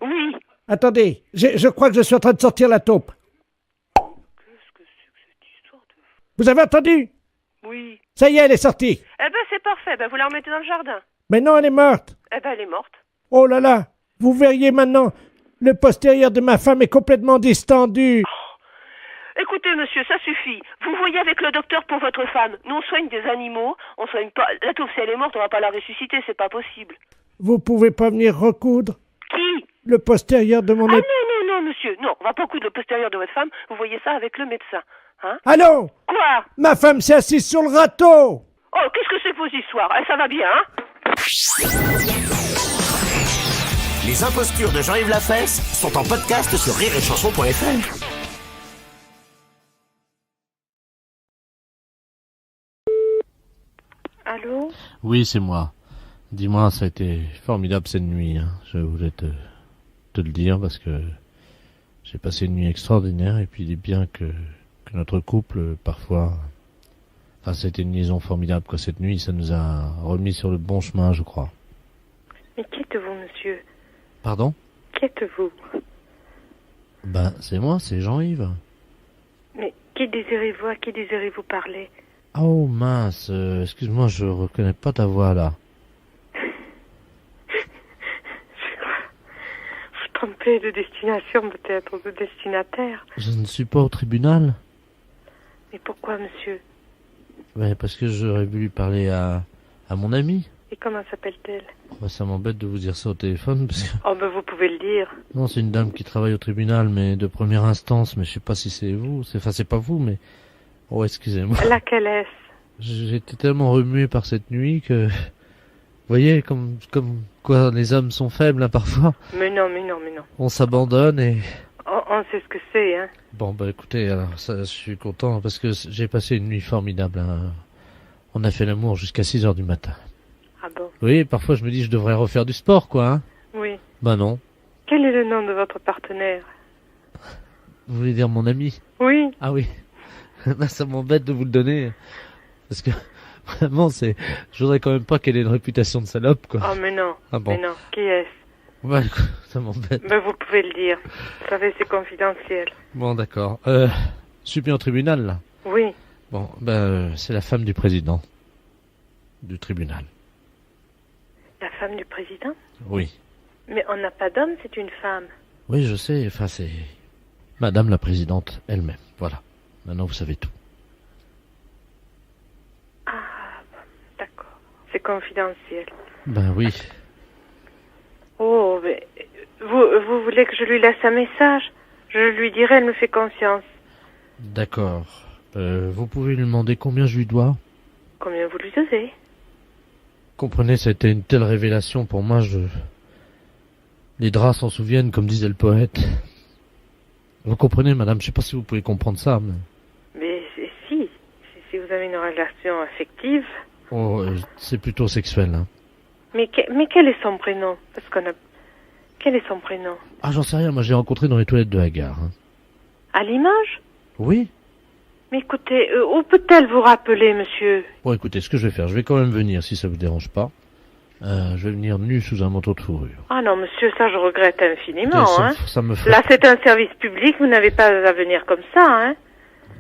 Oui. Attendez, je crois que je suis en train de sortir la taupe. Qu'est-ce que c'est que cette histoire de... Vous avez entendu? Oui. Ça y est, elle est sortie. C'est parfait. Vous la remettez dans le jardin. Mais non, elle est morte. Elle est morte. Oh là là, vous verriez maintenant, le postérieur de ma femme est complètement distendu. Écoutez, monsieur, ça suffit. Vous voyez avec le docteur pour votre femme. Nous, on soigne des animaux. On soigne pas... La taupe, si elle est morte, on va pas la ressusciter. C'est pas possible. Vous pouvez pas venir recoudre? Qui? Le postérieur de mon... non, monsieur. Non, on va pas coudre le postérieur de votre femme. Vous voyez ça avec le médecin. Hein? Allô? Quoi? Ma femme s'est assise sur le râteau. Oh, qu'est-ce que c'est que vos histoires? Ça va bien, hein? Les impostures de Jean-Yves Lafesse sont en podcast sur rireetchanson.fr. Allô? Oui, c'est moi. Dis-moi, ça a été formidable cette nuit. Hein. Je voulais te le dire parce que j'ai passé une nuit extraordinaire et puis il est bien que notre couple, parfois... Enfin, c'était une liaison formidable, quoi. Cette nuit, ça nous a remis sur le bon chemin, je crois. Mais qui êtes-vous, monsieur? Pardon? Qui êtes-vous? C'est moi, c'est Jean-Yves. Mais qui désirez-vous? À qui désirez-vous parler? Oh mince, excuse-moi, je reconnais pas ta voix là. Vous trompez de destination, peut-être, de destinataire. Je ne suis pas au tribunal. Mais pourquoi, monsieur? Parce que j'aurais voulu parler à mon amie. Et comment s'appelle-t-elle? Ça m'embête de vous dire ça au téléphone parce que... vous pouvez le dire. Non, c'est une dame qui travaille au tribunal, mais de première instance, mais je sais pas si c'est vous. C'est pas vous, mais... Oh, excusez-moi. Laquelle est-ce? J'étais tellement remué par cette nuit que... Vous voyez, comme quoi les hommes sont faibles, hein, parfois. Mais non. On s'abandonne et... On sait ce que c'est, hein. Bon, écoutez, alors, ça, je suis content parce que j'ai passé une nuit formidable, hein. On a fait l'amour jusqu'à 6h du matin. Ah bon? Oui, parfois je me dis je devrais refaire du sport, quoi, hein. Oui. Non. Quel est le nom de votre partenaire? Vous voulez dire mon ami? Oui. Ah oui. Ça m'embête de vous le donner. Parce que, vraiment, je voudrais quand même pas qu'elle ait une réputation de salope, quoi. Oh, mais non. Ah bon? Mais non. Qui est-ce? Ça m'embête. Vous pouvez le dire. Vous savez, c'est confidentiel. Bon, d'accord. Je suis bien au tribunal, là. Oui. Bon, c'est la femme du président. du tribunal. La femme du président? Oui. Mais on n'a pas d'homme, c'est une femme. Oui, je sais, enfin c'est Madame la Présidente elle-même, voilà. Maintenant vous savez tout. Ah, d'accord. C'est confidentiel. Ben oui. Oh, mais vous voulez que je lui laisse un message? Je lui dirai, elle me fait confiance. D'accord. Vous pouvez lui demander combien je lui dois? Combien vous lui devez? Comprenez, c'était une telle révélation pour moi, Les draps s'en souviennent, comme disait le poète. Vous comprenez, madame, je sais pas si vous pouvez comprendre ça, mais... Mais si vous avez une relation affective... Oh, c'est plutôt sexuel, hein. Mais quel est son prénom? Parce qu'on a... Quel est son prénom? Ah, j'en sais rien, moi je l'ai rencontré dans les toilettes de la gare. Hein. À Limoges? Oui. Mais écoutez, où peut-elle vous rappeler, monsieur? Bon, écoutez, ce que je vais faire, je vais quand même venir, si ça vous dérange pas. Je vais venir nu sous un manteau de fourrure. Ah non, monsieur, ça je regrette infiniment, écoutez, hein. ça me ferait... Là, c'est un service public, vous n'avez pas à venir comme ça, hein.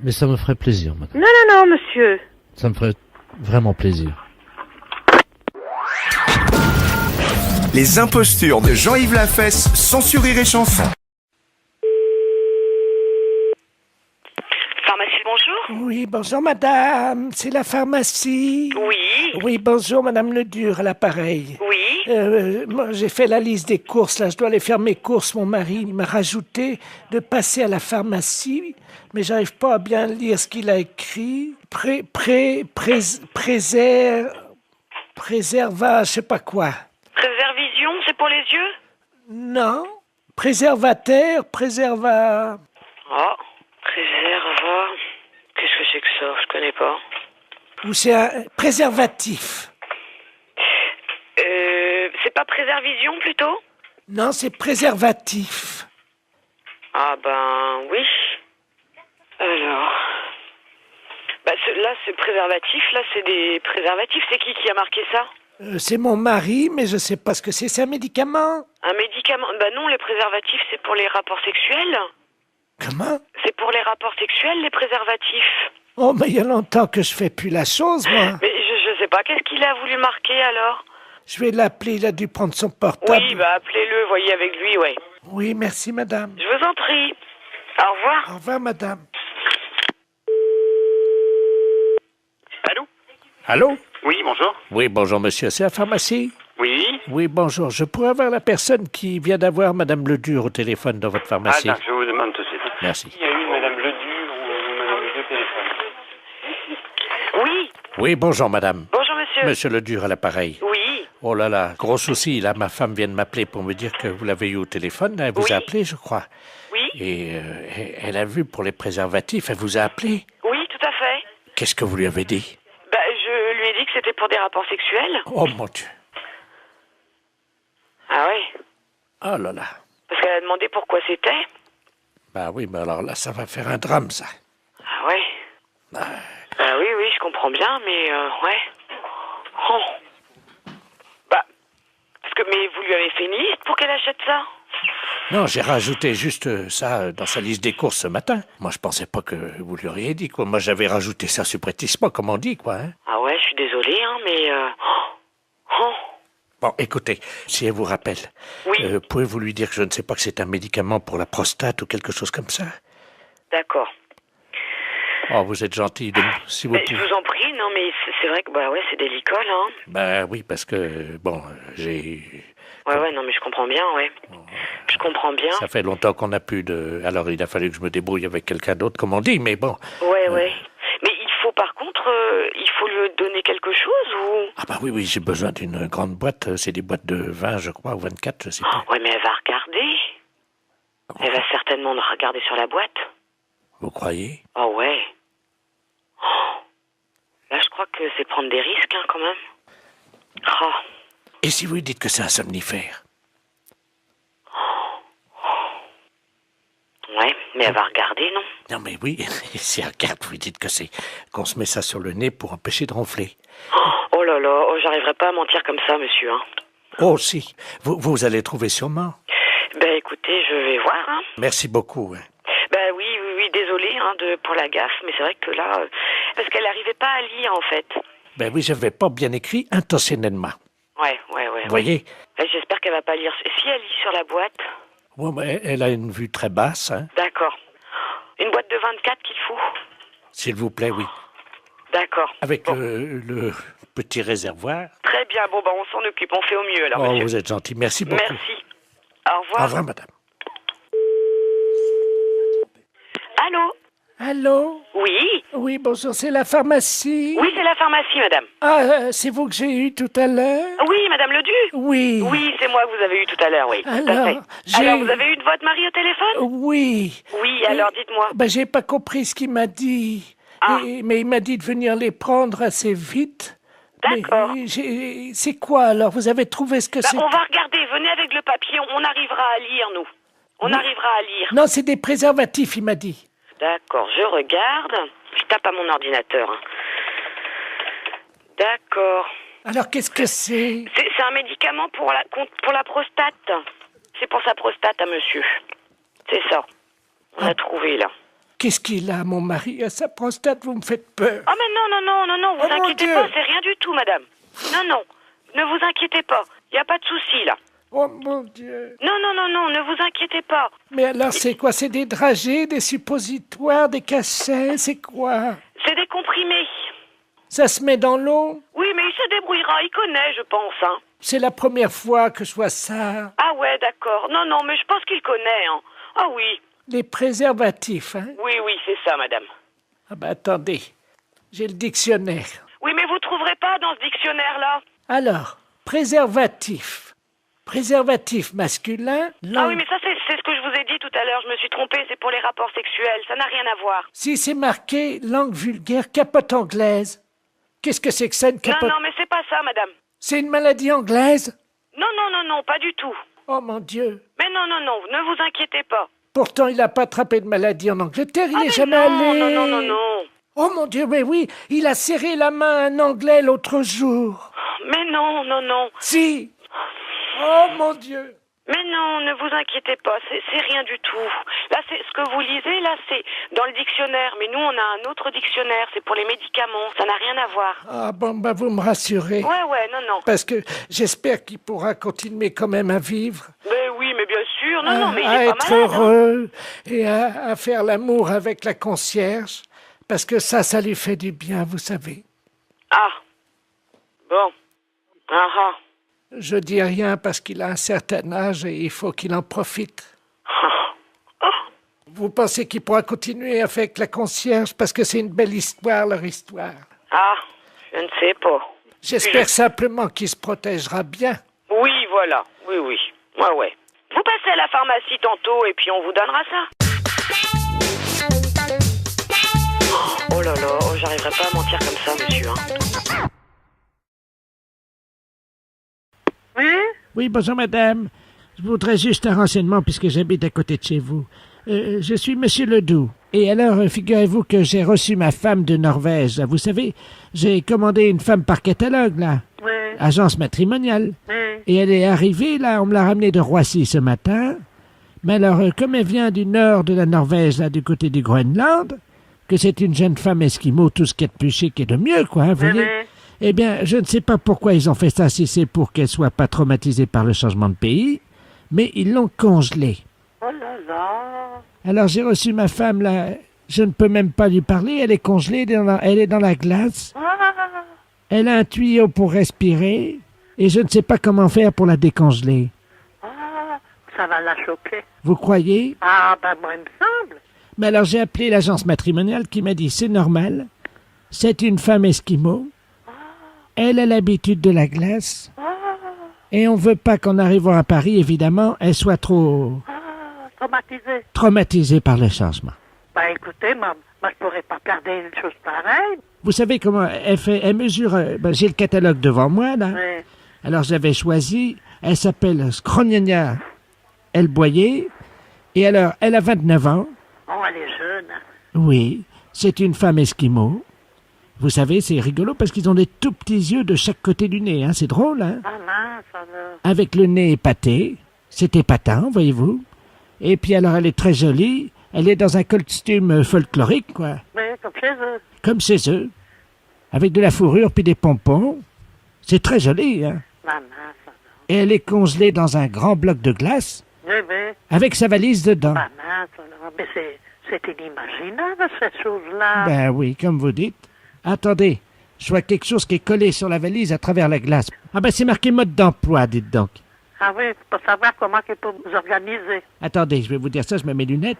Mais ça me ferait plaisir, madame. Non, monsieur. Ça me ferait vraiment plaisir. Les impostures de Jean-Yves Lafesse, sans Rire et Chanson. Pharmacie, bonjour. Oui, bonjour madame, c'est la pharmacie. Oui. Oui, bonjour madame Ledur à l'appareil. Oui. Moi j'ai fait la liste des courses, là je dois aller faire mes courses, mon mari il m'a rajouté de passer à la pharmacie, mais j'arrive pas à bien lire ce qu'il a écrit. Préserva, je sais pas quoi. Préservision, c'est pour les yeux? Non, préservateur, préserva... Oh, préserva... Qu'est-ce que c'est que ça? Je connais pas. Ou c'est un préservatif. C'est pas préservision plutôt? Non, c'est préservatif. Ah ben oui. Alors... Bah là c'est préservatif, là c'est des préservatifs. C'est qui a marqué ça? C'est mon mari, mais je sais pas ce que c'est. C'est un médicament? Un médicament? Bah non, les préservatifs c'est pour les rapports sexuels. Comment? C'est pour les rapports sexuels, les préservatifs. Oh, mais il y a longtemps que je fais plus la chose, moi. Mais je sais pas, qu'est-ce qu'il a voulu marquer alors? Je vais l'appeler, il a dû prendre son portable. Oui, bah appelez-le, voyez avec lui, ouais. Oui, merci madame. Je vous en prie. Au revoir. Au revoir madame. Allô? Allô? Oui, bonjour. Oui, bonjour monsieur, c'est la pharmacie? Oui. Oui, bonjour. Je pourrais avoir la personne qui vient d'avoir madame Ledur au téléphone dans votre pharmacie? Ah, je vous demande tout de suite. Merci. Il y a eu madame Ledur ou madame Ledur au téléphone? Oui. Oui, bonjour madame. Bonjour monsieur. Monsieur Ledur à l'appareil. Oui. Oh là là, gros souci. Là, ma femme vient de m'appeler pour me dire que vous l'avez eu au téléphone. Elle vous a appelé, je crois. Oui. Et elle a vu pour les préservatifs. Elle vous a appelé? Oui, tout à fait. Qu'est-ce que vous lui avez dit? Bah, je lui ai dit que c'était pour des rapports sexuels. Oh mon Dieu. Ah oui. Oh là là. Parce qu'elle a demandé pourquoi c'était. Bah oui, mais alors là, ça va faire un drame, ça. Ah ouais. Bah oui, je comprends bien, mais ouais. Oh. Bah, mais vous lui avez fait une liste pour qu'elle achète ça? Non, j'ai rajouté juste ça dans sa liste des courses ce matin. Moi, je pensais pas que vous lui auriez dit, quoi. Moi, j'avais rajouté ça subrepticement, comme on dit, quoi. Hein. Ah ouais, je suis désolée, hein, mais... Oh. Bon, écoutez, si elle vous rappelle, pouvez-vous lui dire que je ne sais pas que c'est un médicament pour la prostate ou quelque chose comme ça? D'accord. Oh, vous êtes gentil, si vous pouvez. Je vous en prie, non, mais c'est vrai que, bah ouais, c'est délicat, là. Hein. Bah oui, parce que, bon, j'ai... Ouais, non, mais je comprends bien, ouais. Je comprends bien. Ça fait longtemps qu'on n'a plus de... Alors, il a fallu que je me débrouille avec quelqu'un d'autre, comme on dit, mais bon. Ouais. Mais il faut, par contre, il faut lui donner quelque chose, ou... Ah bah oui, j'ai besoin d'une grande boîte. C'est des boîtes de 20, je crois, ou 24, je sais pas. Ouais, mais elle va regarder. Elle va certainement regarder sur la boîte. Vous croyez? Oh, ouais. Là, je crois que c'est prendre des risques, hein, quand même. Oh. Et si vous lui dites que c'est un somnifère? Ouais, mais elle va regarder, non? Non, mais oui, si elle regarde, vous lui dites que c'est qu'on se met ça sur le nez pour empêcher de ronfler. Oh là là, j'arriverai pas à mentir comme ça, monsieur, hein. Oh, si. Vous allez trouver sûrement. Ben, écoutez, je vais voir, hein. Merci beaucoup. Hein. Ben oui, désolé, hein, pour la gaffe, mais c'est vrai que là... parce qu'elle n'arrivait pas à lire, en fait. Ben oui, j'avais pas bien écrit intentionnellement. Ouais. Vous voyez? J'espère qu'elle va pas lire. Si elle lit sur la boîte. Ouais, mais elle a une vue très basse, hein. D'accord. Une boîte de 24 qu'il faut. S'il vous plaît, oui. D'accord. Avec le petit réservoir. Très bien, bon, on s'en occupe, on fait au mieux, alors, Oh, monsieur. vous êtes gentil, merci beaucoup. Merci. Au revoir. Au revoir, madame. Allô? Allô? Oui? Oui, bonjour, c'est la pharmacie? Oui, c'est la pharmacie, madame. Ah, c'est vous que j'ai eu tout à l'heure? Oui, madame Ledu? Oui. Oui, c'est moi que vous avez eu tout à l'heure, oui. Alors, tout à fait. Alors, vous avez eu de votre mari au téléphone? Oui. Oui, alors, dites-moi. Ben, j'ai pas compris ce qu'il m'a dit. Ah. Mais il m'a dit de venir les prendre assez vite. D'accord. C'est quoi, alors? Vous avez trouvé ce que c'est? On va regarder, venez avec le papier, on arrivera à lire, nous. On arrivera à lire. Non, c'est des préservatifs, il m'a dit. D'accord, je regarde. Je tape à mon ordinateur. Hein. D'accord. Alors, qu'est-ce que c'est? C'est un médicament pour la prostate. C'est pour sa prostate à monsieur. C'est ça. On a trouvé, là. Qu'est-ce qu'il a, mon mari, à sa prostate? Vous me faites peur. Oh, mais non, vous inquiétez pas, c'est rien du tout, madame. Non, ne vous inquiétez pas. Il n'y a pas de souci, là. Oh, mon Dieu. Non, ne vous inquiétez pas. Mais alors, c'est quoi? C'est des dragées, des suppositoires, des cachets? C'est quoi? C'est des comprimés. Ça se met dans l'eau? Oui, mais il se débrouillera, il connaît, je pense, hein. C'est la première fois que je vois ça. Ah ouais, d'accord. Non, mais je pense qu'il connaît, hein. Ah oui. Les préservatifs, hein? Oui, c'est ça, madame. Ah ben, attendez. J'ai le dictionnaire. Oui, mais vous trouverez pas dans ce dictionnaire-là. Alors, préservatif. Préservatif masculin. Ah oui, mais ça, c'est ce que je vous ai dit tout à l'heure. Je me suis trompée, c'est pour les rapports sexuels. Ça n'a rien à voir. Si c'est marqué langue vulgaire, capote anglaise. Qu'est-ce que c'est que ça, une capote? Non, mais c'est pas ça, madame. C'est une maladie anglaise? Non, pas du tout. Oh, mon Dieu. Mais non, ne vous inquiétez pas. Pourtant, il n'a pas attrapé de maladie en Angleterre, il n'est jamais allé. Non. Oh mon Dieu, mais oui, il a serré la main à un Anglais l'autre jour. Mais non. Si. Oh mon Dieu. Mais non, ne vous inquiétez pas, c'est rien du tout. Là, c'est ce que vous lisez, là, c'est dans le dictionnaire. Mais nous, on a un autre dictionnaire, c'est pour les médicaments. Ça n'a rien à voir. Ah bon, bah vous me rassurez. Ouais, non. Parce que j'espère qu'il pourra continuer quand même à vivre. Mais oui, mais bien sûr. Non, mais il à est pas être malade. heureux et à faire l'amour avec la concierge. Parce que ça lui fait du bien, vous savez. Ah. Bon. Ah. Je dis rien parce qu'il a un certain âge et il faut qu'il en profite. Vous pensez qu'il pourra continuer avec la concierge parce que c'est une belle histoire, leur histoire? Ah, je ne sais pas. J'espère simplement qu'il se protégera bien. Oui, voilà. Oui. Ouais. Vous passez à la pharmacie tantôt et puis on vous donnera ça. Oh là là, j'arriverai pas à mentir comme ça, monsieur. Hein. Oui, bonjour madame. Je voudrais juste un renseignement puisque j'habite à côté de chez vous. Je suis monsieur Ledoux. Et alors, figurez-vous que j'ai reçu ma femme de Norvège. Vous savez, j'ai commandé une femme par catalogue, là. Oui. Agence matrimoniale. Oui. Et elle est arrivée, là, on me l'a ramenée de Roissy ce matin. Mais alors, comme elle vient du nord de la Norvège, là, du côté du Groenland, que c'est une jeune femme esquimau, tout ce qu'il y a de plus chic et de mieux, quoi, hein, vous voyez? Eh bien, je ne sais pas pourquoi ils ont fait ça, si c'est pour qu'elle soit pas traumatisée par le changement de pays, mais ils l'ont congelée. Oh là là. Alors j'ai reçu ma femme, là, je ne peux même pas lui parler, elle est congelée, elle est dans la glace. Elle a un tuyau pour respirer, et je ne sais pas comment faire pour la décongeler. Ça va la choquer. Vous croyez? Ah, moi, il me semble. Mais alors j'ai appelé l'agence matrimoniale qui m'a dit, c'est normal, c'est une femme esquimau. Elle a l'habitude de la glace. Et on veut pas qu'en arrivant à Paris, évidemment, elle soit trop traumatisée par le changement. Écoutez, moi, je pourrais pas garder une chose pareille. Vous savez comment elle fait? Elle mesure... j'ai le catalogue devant moi, là. Oui. Alors j'avais choisi... Elle s'appelle Skronjenia Elboyer. Et alors, elle a 29 ans. Oh, elle est jeune. Oui, c'est une femme esquimau. Vous savez, c'est rigolo parce qu'ils ont des tout petits yeux de chaque côté du nez, hein. C'est drôle, hein. Ah mince, alors. Avec le nez épaté. C'est épatant, voyez-vous. Et puis alors, elle est très jolie. Elle est dans un costume folklorique, quoi. Oui, comme chez eux. Comme chez eux. avec de la fourrure puis des pompons. C'est très joli, hein. Maman, ça Et elle est congelée dans un grand bloc de glace, va. Oui, oui. avec sa valise dedans. Maman, ça va. Mais c'est inimaginable, cette chose-là. Ben oui, comme vous dites. Attendez, je vois quelque chose qui est collé sur la valise à travers la glace. Ah ben c'est marqué mode d'emploi, dites donc. Ah oui, pour savoir comment il peut vous organiser. Attendez, je vais vous dire ça, je mets mes lunettes.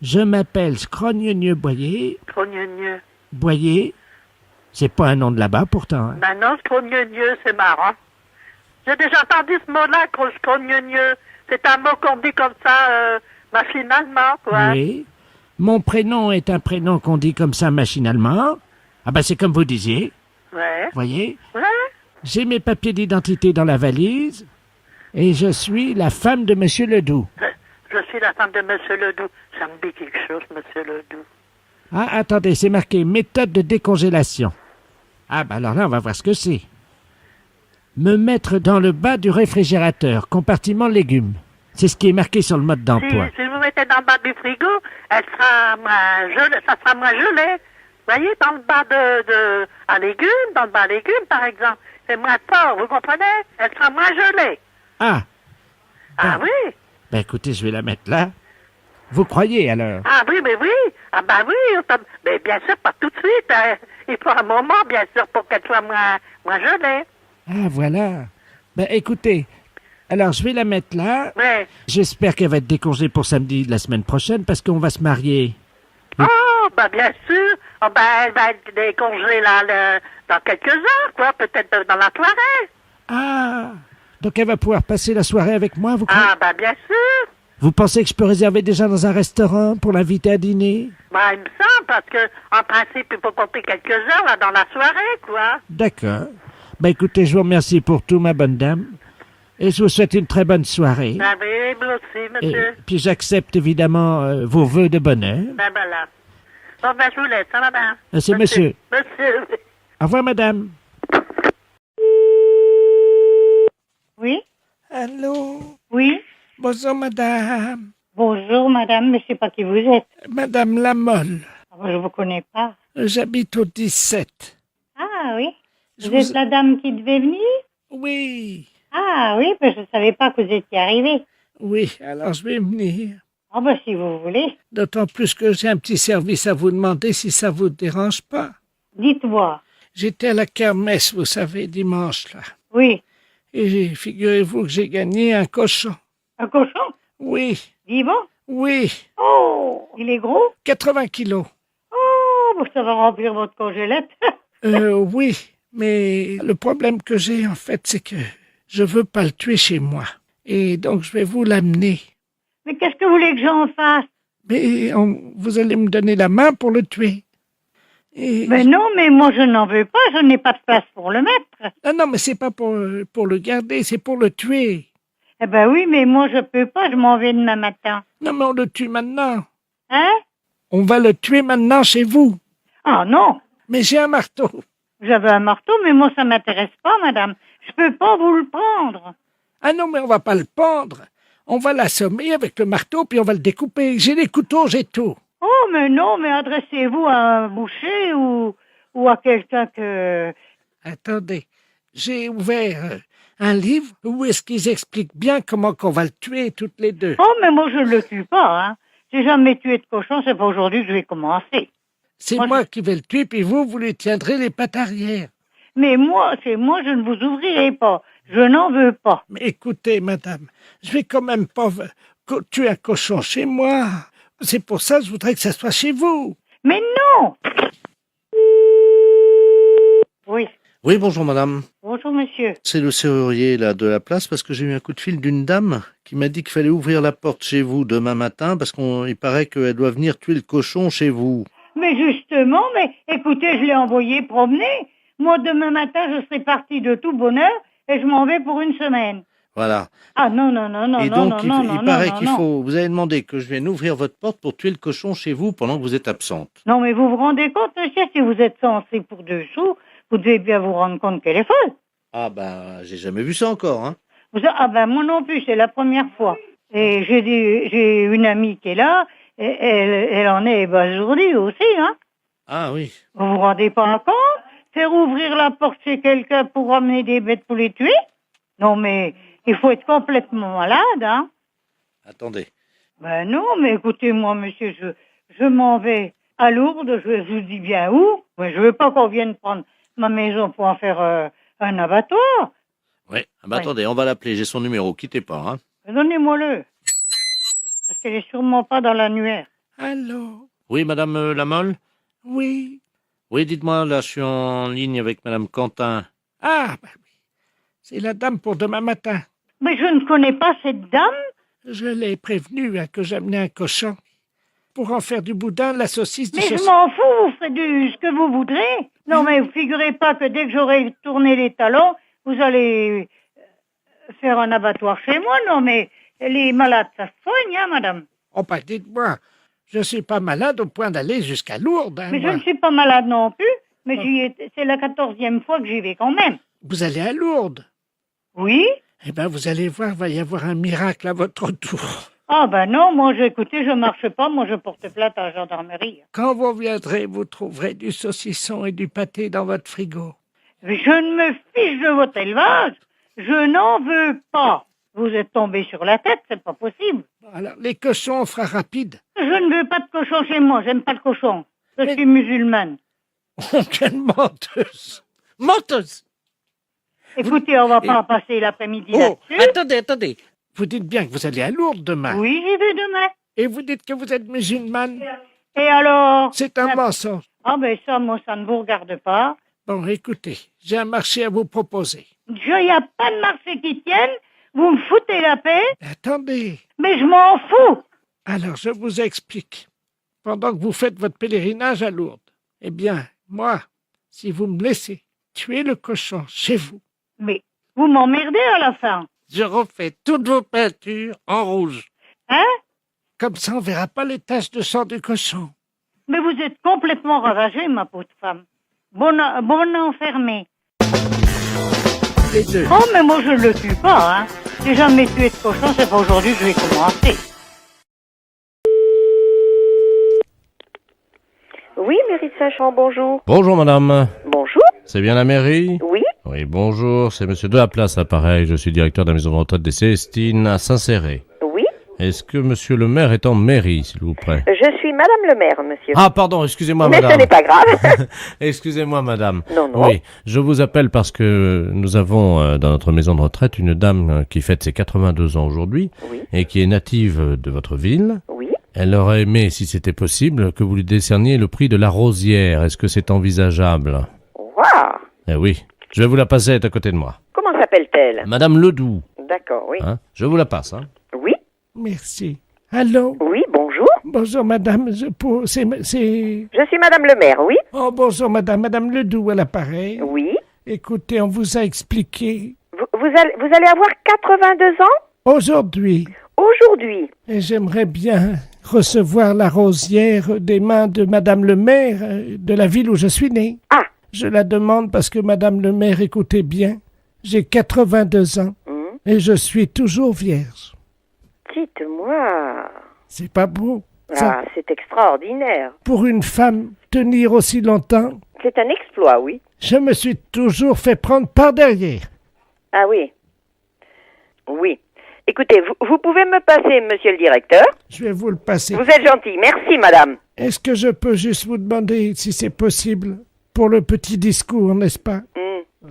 Je m'appelle Scrogneux Boyer. Scrogneux. Boyer, c'est pas un nom de là-bas pourtant. Hein. Ben non, scrogneux, c'est marrant. J'ai déjà entendu ce mot-là, scrogneux. C'est un mot qu'on dit comme ça, machinalement, quoi. Oui. Mon prénom est un prénom qu'on dit comme ça machinalement. Ah ben c'est comme vous disiez. Ouais. Voyez? Ouais. J'ai mes papiers d'identité dans la valise et je suis la femme de Monsieur Ledoux. Je suis la femme de Monsieur Ledoux. Ça me dit quelque chose, Monsieur Ledoux. Ah, attendez, c'est marqué méthode de décongélation. Ah ben alors là, on va voir ce que c'est. Me mettre dans le bas du réfrigérateur, compartiment légumes. C'est ce qui est marqué sur le mode d'emploi. Si vous mettez dans le bas du frigo, elle sera moins gelée, ça sera moins gelé. Vous voyez, dans le bas à légumes, dans le bas à légumes, par exemple, c'est moins fort, vous comprenez? Elle sera moins gelée. Ah. Ah oui? Ben écoutez, je vais la mettre là. Vous croyez alors? Ah oui, mais oui. Ah ben oui, mais bien sûr, pas tout de suite. Hein. Il faut un moment, bien sûr, pour qu'elle soit moins gelée. Ah, voilà. Ben écoutez, alors je vais la mettre là. Ouais. J'espère qu'elle va être décongelée pour samedi de la semaine prochaine parce qu'on va se marier. Oh, ben bien sûr. Oh, ben elle va être décongelée là, dans quelques heures, quoi. Peut-être dans la soirée. Ah, donc elle va pouvoir passer la soirée avec moi, vous croyez? Ah, ben bien sûr. Vous pensez que je peux réserver déjà dans un restaurant pour l'inviter à dîner? Ben, il me semble, parce que, en principe, il faut compter quelques heures, là, dans la soirée, quoi. D'accord. Ben écoutez, je vous remercie pour tout, ma bonne dame. Et je vous souhaite une très bonne soirée. Ben oui, moi aussi, monsieur. Et puis j'accepte évidemment vos vœux de bonheur. Ben voilà. Bon, ben je vous laisse, hein, madame. C'est monsieur. Monsieur. Au revoir, madame. Oui? Allô? Oui? Bonjour, madame. Bonjour, madame, mais je sais pas qui vous êtes. Madame Lamolle. Je vous connais pas. J'habite au 17. Ah oui? Vous êtes la dame qui devait venir? Oui. Ah oui, mais je savais pas que vous étiez arrivée. Oui, alors je vais venir. Ah ben si vous voulez. D'autant plus que j'ai un petit service à vous demander si ça vous dérange pas. Dites-moi. J'étais à la kermesse, vous savez, dimanche, là. Oui. Et figurez-vous que j'ai gagné un cochon. Un cochon? Oui. Vivant? Oui. Oh, il est gros? 80 kilos. Oh, ça va remplir votre congélette. Oui, mais le problème que j'ai, en fait, c'est que je veux pas le tuer chez moi. Et donc, je vais vous l'amener. Mais qu'est-ce que vous voulez que j'en fasse? Mais vous allez me donner la main pour le tuer. Et... Mais non, mais moi je n'en veux pas, je n'ai pas de place pour le mettre. Ah non, mais c'est pas pour le garder, c'est pour le tuer. Eh ben oui, mais moi je peux pas, je m'en vais demain matin. Non, mais on le tue maintenant. Hein? On va le tuer maintenant chez vous. Ah non. Mais j'ai un marteau. J'avais un marteau, mais moi ça m'intéresse pas, madame. Je peux pas vous le prendre. Ah non, mais on va pas le pendre. On va l'assommer avec le marteau, puis on va le découper. J'ai les couteaux, j'ai tout. Oh, mais non, mais adressez-vous à un boucher ou à quelqu'un que... Attendez, j'ai ouvert un livre où est-ce qu'ils expliquent bien comment qu'on va le tuer toutes les deux. Oh, mais moi je ne le tue pas, hein. J'ai jamais tué de cochon, c'est pas aujourd'hui que je vais commencer. C'est moi qui vais le tuer, puis vous lui tiendrez les pattes arrière. Mais moi, je ne vous ouvrirai pas. Je n'en veux pas. Mais écoutez, madame, je vais quand même pas tuer un cochon chez moi. C'est pour ça que je voudrais que ça soit chez vous. Mais non! Oui. Oui, bonjour madame. Bonjour monsieur. C'est le serrurier là de la place parce que j'ai eu un coup de fil d'une dame qui m'a dit qu'il fallait ouvrir la porte chez vous demain matin parce qu'il paraît qu'elle doit venir tuer le cochon chez vous. Mais justement, mais écoutez, je l'ai envoyé promener. Moi, demain matin, je serai partie de tout bonheur et je m'en vais pour une semaine. Voilà. Ah non. Et donc, il paraît qu'il faut... Vous avez demandé que je vienne ouvrir votre porte pour tuer le cochon chez vous pendant que vous êtes absente. Non, mais vous vous rendez compte, monsieur, si vous êtes censé pour 2 sous, vous devez bien vous rendre compte qu'elle est folle. Ah ben, j'ai jamais vu ça encore, hein. Ah ben, moi non plus, c'est la première fois. Et j'ai une amie qui est là, et elle en est ébasourdie aussi, hein. Ah oui. Vous vous rendez pas compte? faire ouvrir la porte chez quelqu'un pour ramener des bêtes pour les tuer? Non, mais il faut être complètement malade, hein? Attendez. Ben non, mais écoutez, moi, monsieur, je m'en vais à Lourdes, je vous dis bien où. Mais je veux pas qu'on vienne prendre ma maison pour en faire un abattoir. Oui, attendez, on va l'appeler, j'ai son numéro, quittez pas. Hein. Donnez-moi-le. Parce qu'elle est sûrement pas dans l'annuaire. Allô? Oui, madame Lamolle? Oui. Oui, dites-moi, là, je suis en ligne avec madame Quentin. Ah, bah oui. C'est la dame pour demain matin. Mais je ne connais pas cette dame. Je l'ai prévenue que j'amenais un cochon. Pour en faire du boudin, la saucisse du Mais je m'en fous, vous ferez ce que vous voudrez. Non, mais vous figurez pas que dès que j'aurai tourné les talons, vous allez faire un abattoir chez moi. Non, mais les malades, ça se soigne, hein, madame. Oh, bah dites-moi, je suis pas malade au point d'aller jusqu'à Lourdes. Hein, mais moi. je ne suis pas malade non plus, mais c'est la 14e fois que j'y vais quand même. Vous allez à Lourdes? Oui. Eh bien, vous allez voir, il va y avoir un miracle à votre tour. Ah ben non, moi, écoutez, je marche pas, moi, je porte plainte à la gendarmerie. Quand vous viendrez, vous trouverez du saucisson et du pâté dans votre frigo. Mais je ne me fiche de votre élevage. Je n'en veux pas. Vous êtes tombé sur la tête, c'est pas possible. Alors, les cochons, on fera rapide. Je ne veux pas de cochon chez moi, j'aime pas le cochon. Je suis musulmane. Oh, quelle menteuse! Menteuse! Écoutez, on va pas passer l'après-midi là-dessus. Attendez. Vous dites bien que vous allez à Lourdes demain. Oui, j'y vais demain. Et vous dites que vous êtes musulmane. Et alors? C'est un mensonge. Ah ben ça, moi, ça ne vous regarde pas. Bon, écoutez, j'ai un marché à vous proposer. Il n'y a pas de marché qui tienne. Vous me foutez la paix. Attendez. Mais je m'en fous. Alors, je vous explique. Pendant que vous faites votre pèlerinage à Lourdes, eh bien, moi, si vous me laissez tuer le cochon chez vous. Mais vous m'emmerdez à la fin. Je refais toutes vos peintures en rouge. Hein? Comme ça, on verra pas les taches de sang du cochon. Mais vous êtes complètement ravagée, ma pauvre femme. Bonne enfermée. Les deux. Oh, mais moi, je ne le tue pas, hein. J'ai jamais tué de cochon, c'est pas aujourd'hui que je vais commencer. Oui, mairie de Saint-Champ, bonjour. Bonjour, madame. Bonjour. C'est bien la mairie? Oui. Oui, bonjour, c'est monsieur Delaplace, l'appareil. Je suis directeur de la maison de retraite des Célestines à Saint-Céré. Oui. Est-ce que monsieur le maire est en mairie, s'il vous plaît? Je suis madame le maire, monsieur. Ah, pardon, excusez-moi, mais madame. Mais ce n'est pas grave. Excusez-moi, madame. Non. Oui, je vous appelle parce que nous avons dans notre maison de retraite une dame qui fête ses 82 ans aujourd'hui et qui est native de votre ville. Oui. Elle aurait aimé, si c'était possible, que vous lui décerniez le prix de la rosière. Est-ce que c'est envisageable? Waouh. Eh oui. Je vais vous la passer, elle est à côté de moi. Comment s'appelle-t-elle? Madame Ledoux. D'accord, oui. Hein? Je vous la passe. Hein? Oui. Merci. Allô? Oui, bonjour. Bonjour, madame. Je suis madame le maire, oui. Oh, bonjour, madame. Madame Ledoux à l'appareil. Oui. Écoutez, on vous a expliqué. Vous allez avoir 82 ans? Aujourd'hui. Aujourd'hui. Et j'aimerais bien recevoir la rosière des mains de madame le maire de la ville où je suis né. Ah. Je la demande parce que madame le maire, écoutez bien, j'ai 82 ans et je suis toujours vierge. Dites-moi. C'est pas beau. Ah, c'est extraordinaire. Pour une femme, tenir aussi longtemps. C'est un exploit, oui. Je me suis toujours fait prendre par derrière. Ah oui. Oui. Écoutez, vous pouvez me passer, monsieur le directeur? Je vais vous le passer. Vous êtes gentil. Merci, madame. Est-ce que je peux juste vous demander si c'est possible pour le petit discours, n'est-ce pas?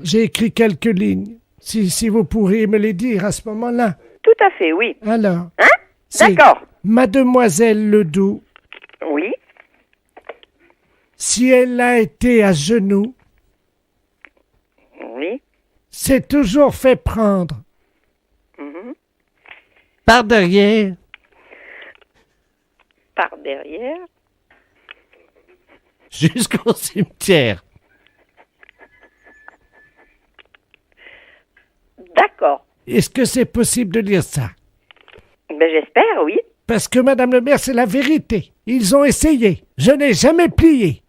J'ai écrit quelques lignes. Si vous pourriez me les dire à ce moment-là. Tout à fait, oui. Alors. Hein? D'accord. Mademoiselle Ledoux. Oui. Si elle a été à genoux. Oui. C'est toujours fait prendre. Par derrière. Par derrière. Jusqu'au cimetière. D'accord. Est-ce que c'est possible de lire ça? Ben j'espère, oui. Parce que madame le maire, c'est la vérité. Ils ont essayé. Je n'ai jamais plié.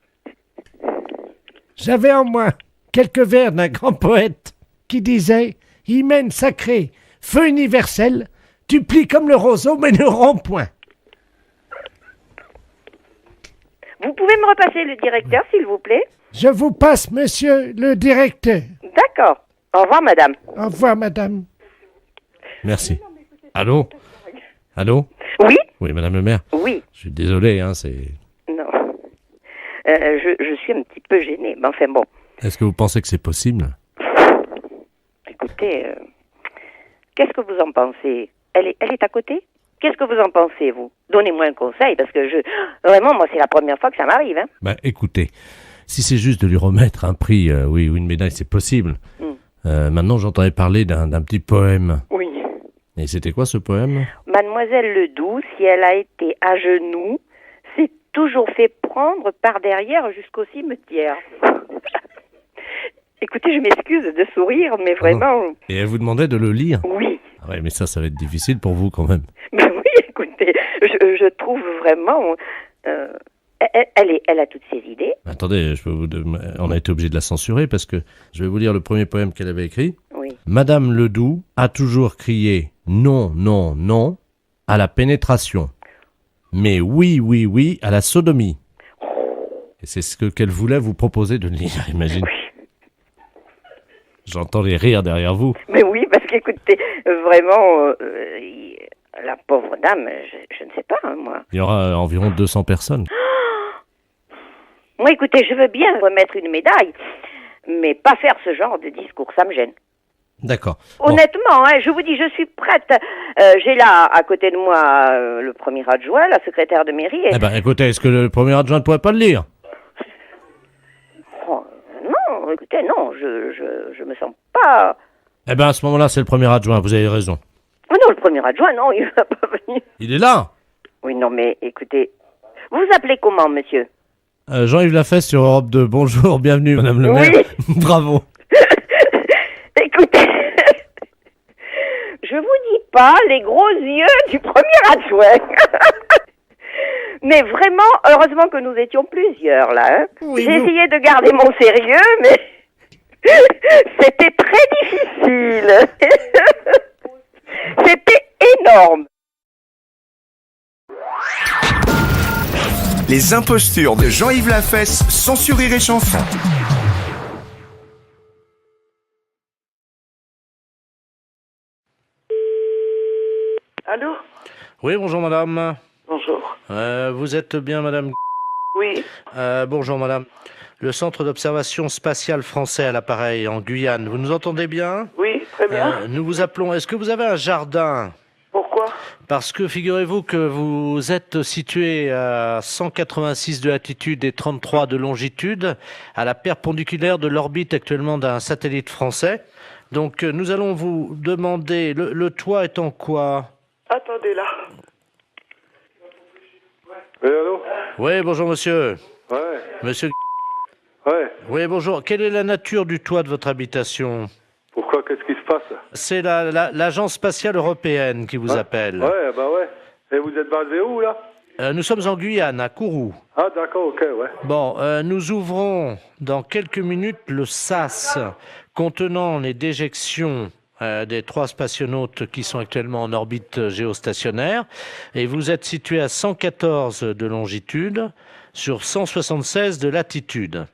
J'avais en moi quelques vers d'un grand poète qui disait « Hymen sacré, feu universel, tu plies comme le roseau mais ne romps point. » Vous pouvez me repasser le directeur, s'il vous plaît? Je vous passe, monsieur le directeur. D'accord. Au revoir, madame. Au revoir, madame. Merci. Allô? Allô? Oui? Oui, madame le maire. Oui. Je suis désolé, hein, c'est... Non. Je suis un petit peu gênée, mais enfin bon. Est-ce que vous pensez que c'est possible? Écoutez, qu'est-ce que vous en pensez? Elle est à côté? Qu'est-ce que vous en pensez, vous? Donnez-moi un conseil, parce que vraiment, moi, c'est la première fois que ça m'arrive, hein. Ben, écoutez, si c'est juste de lui remettre un prix, oui, ou une médaille, c'est possible. Maintenant, j'entendais parler d'un petit poème. Oui. Et c'était quoi, ce poème? Mademoiselle Ledoux, si elle a été à genoux, s'est toujours fait prendre par derrière jusqu'au cimetière. Écoutez, je m'excuse de sourire, mais vraiment... Et elle vous demandait de le lire? Oui. Ah ouais, mais ça va être difficile pour vous, quand même. Ben oui, écoutez, je trouve vraiment... Elle a toutes ses idées. Attendez, on a été obligé de la censurer parce que je vais vous lire le premier poème qu'elle avait écrit. Oui. Madame Ledoux a toujours crié non, non, non à la pénétration, mais oui, oui, oui à la sodomie. Et c'est ce qu'elle voulait vous proposer de lire, imagine. J'entends les rires derrière vous. Mais oui, parce qu'écoutez, vraiment, la pauvre dame, je ne sais pas, hein, moi. Il y aura environ 200 personnes. Moi, écoutez, je veux bien remettre une médaille, mais pas faire ce genre de discours, ça me gêne. D'accord. Honnêtement, hein, je vous dis, je suis prête. J'ai là, à côté de moi, le premier adjoint, la secrétaire de mairie. Eh ben, écoutez, est-ce que le premier adjoint ne pourrait pas le lire? Non, écoutez, non, je me sens pas... Eh ben, à ce moment-là, c'est le premier adjoint, vous avez raison. Oh non, le premier adjoint, non, il va pas venir. Il est là? Oui, non, mais écoutez, vous vous appelez comment, monsieur? Jean-Yves Lafesse sur Europe 2. Bonjour, bienvenue, madame le maire. Bravo. Écoutez, je vous dis pas les gros yeux du premier adjoint. Mais vraiment, heureusement que nous étions plusieurs, là. Hein. Oui, j'ai essayé de garder mon sérieux, mais c'était très difficile. C'était énorme. Les impostures de Jean-Yves Lafesse, sans sur Rire et Chanson. Allô? Oui, bonjour madame. Bonjour. Vous êtes bien madame? Oui. Bonjour madame. Le centre d'observation spatiale français à l'appareil en Guyane, vous nous entendez bien? Oui, très bien. Nous vous appelons, est-ce que vous avez un jardin? Pourquoi? Parce que figurez-vous que vous êtes situé à 186 de latitude et 33 de longitude, à la perpendiculaire de l'orbite actuellement d'un satellite français. Donc nous allons vous demander, le toit est en quoi? Attendez là. Oui, allô? Oui, bonjour monsieur. Ouais. Monsieur. Ouais. Oui, bonjour. Quelle est la nature du toit de votre habitation? Pourquoi? Qu'est-ce qui se passe? C'est l'agence spatiale européenne qui vous appelle. Ouais, bah ouais. Et vous êtes basé où, là? Nous sommes en Guyane, à Kourou. Ah, d'accord, ok, ouais. Bon, nous ouvrons dans quelques minutes le SAS contenant les déjections des 3 spationautes qui sont actuellement en orbite géostationnaire. Et vous êtes situé à 114 de longitude sur 176 de latitude.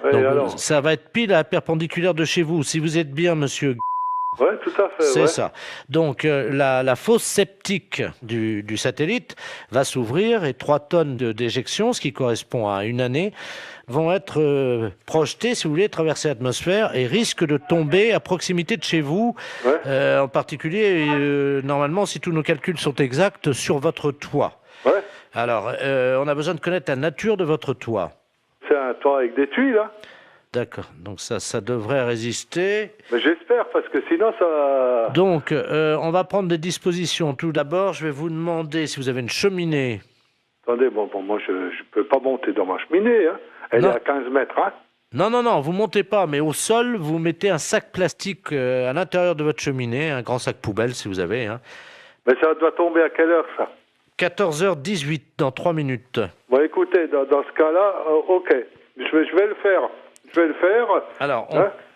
Ouais, donc, alors ça va être pile à la perpendiculaire de chez vous. Si vous êtes bien, monsieur... Ouais, tout à fait, c'est ouais. ça. Donc, la fosse septique du satellite va s'ouvrir et 3 tonnes de déjection, ce qui correspond à une année, vont être projetées, si vous voulez, traverser l'atmosphère et risquent de tomber à proximité de chez vous, en particulier, normalement, si tous nos calculs sont exacts, sur votre toit. Ouais. Alors, on a besoin de connaître la nature de votre toit. C'est un toit avec des tuiles, là? D'accord, donc ça devrait résister. Mais j'espère, parce que sinon ça... Donc, on va prendre des dispositions. Tout d'abord, je vais vous demander si vous avez une cheminée. Attendez, bon moi je peux pas monter dans ma cheminée, hein. Elle est à 15 mètres, hein. Non, vous montez pas, mais au sol, vous mettez un sac plastique à l'intérieur de votre cheminée, un grand sac poubelle si vous avez. Hein. Mais ça doit tomber à quelle heure, ça? 14h18, dans 3 minutes. Bon, écoutez, dans ce cas-là, ok, je vais le faire. Je vais le faire. Alors,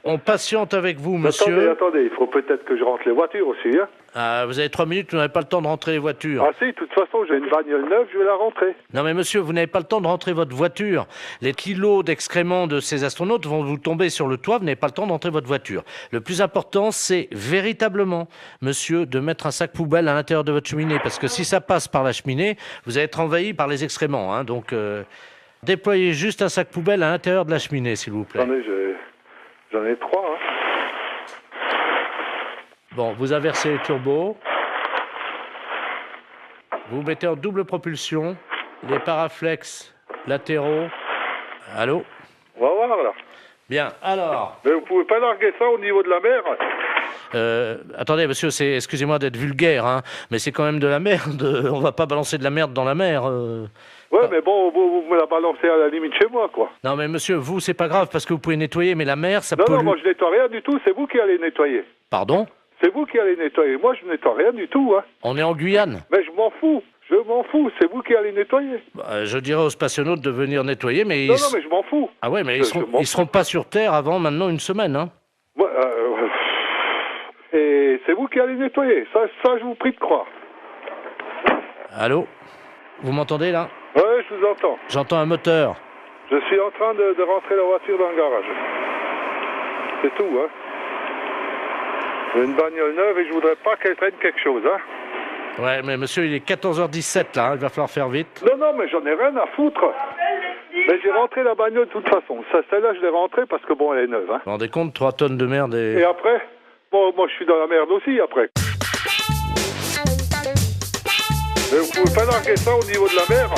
on patiente avec vous, monsieur. Attendez, il faut peut-être que je rentre les voitures aussi, hein. Vous avez 3 minutes, vous n'avez pas le temps de rentrer les voitures. Ah si, de toute façon, j'ai une bagnole neuve, je vais la rentrer. Non mais monsieur, vous n'avez pas le temps de rentrer votre voiture. Les kilos d'excréments de ces astronautes vont vous tomber sur le toit, vous n'avez pas le temps de rentrer votre voiture. Le plus important, c'est véritablement, monsieur, de mettre un sac poubelle à l'intérieur de votre cheminée, parce que si ça passe par la cheminée, vous allez être envahi par les excréments. Hein, donc, déployez juste un sac poubelle à l'intérieur de la cheminée, s'il vous plaît. Attendez, j'en ai 3, hein. Bon, vous inversez les turbos. Vous mettez en double propulsion les paraflex latéraux. Allô? On va voir, là. Bien, alors... Mais vous pouvez pas larguer ça au niveau de la mer? Attendez, monsieur, excusez-moi d'être vulgaire, hein, mais c'est quand même de la merde. On va pas balancer de la merde dans la mer. Ouais, mais bon, vous me la balancez à la limite chez moi, quoi. Non, mais monsieur, vous, c'est pas grave, parce que vous pouvez nettoyer, mais la mer, ça pollue. Non, moi, je nettoie rien du tout, c'est vous qui allez nettoyer. Pardon? C'est vous qui allez nettoyer. Moi, je nettoie rien du tout, hein. On est en Guyane. Mais je m'en fous. C'est vous qui allez nettoyer. Je dirais aux spationautes de venir nettoyer, mais... Non, mais je m'en fous. Ah ouais, mais ils seront pas sur Terre avant maintenant une semaine, hein. Ouais, et c'est vous qui allez nettoyer. Ça, je vous prie de croire. Allô? Vous m'entendez, là? Ouais, je vous entends. J'entends un moteur. Je suis en train de rentrer la voiture dans le garage. C'est tout, hein. J'ai une bagnole neuve et je voudrais pas qu'elle traîne quelque chose, hein. Ouais, mais monsieur, il est 14h17, là, hein, il va falloir faire vite. Non, mais j'en ai rien à foutre. Mais j'ai rentré la bagnole de toute façon. Celle-là, je l'ai rentrée parce que, bon, elle est neuve, hein. Vous vous rendez compte, 3 tonnes de merde et... Et après? Bon, moi, je suis dans la merde aussi, après. Mais vous pouvez pas larguer ça au niveau de la mer?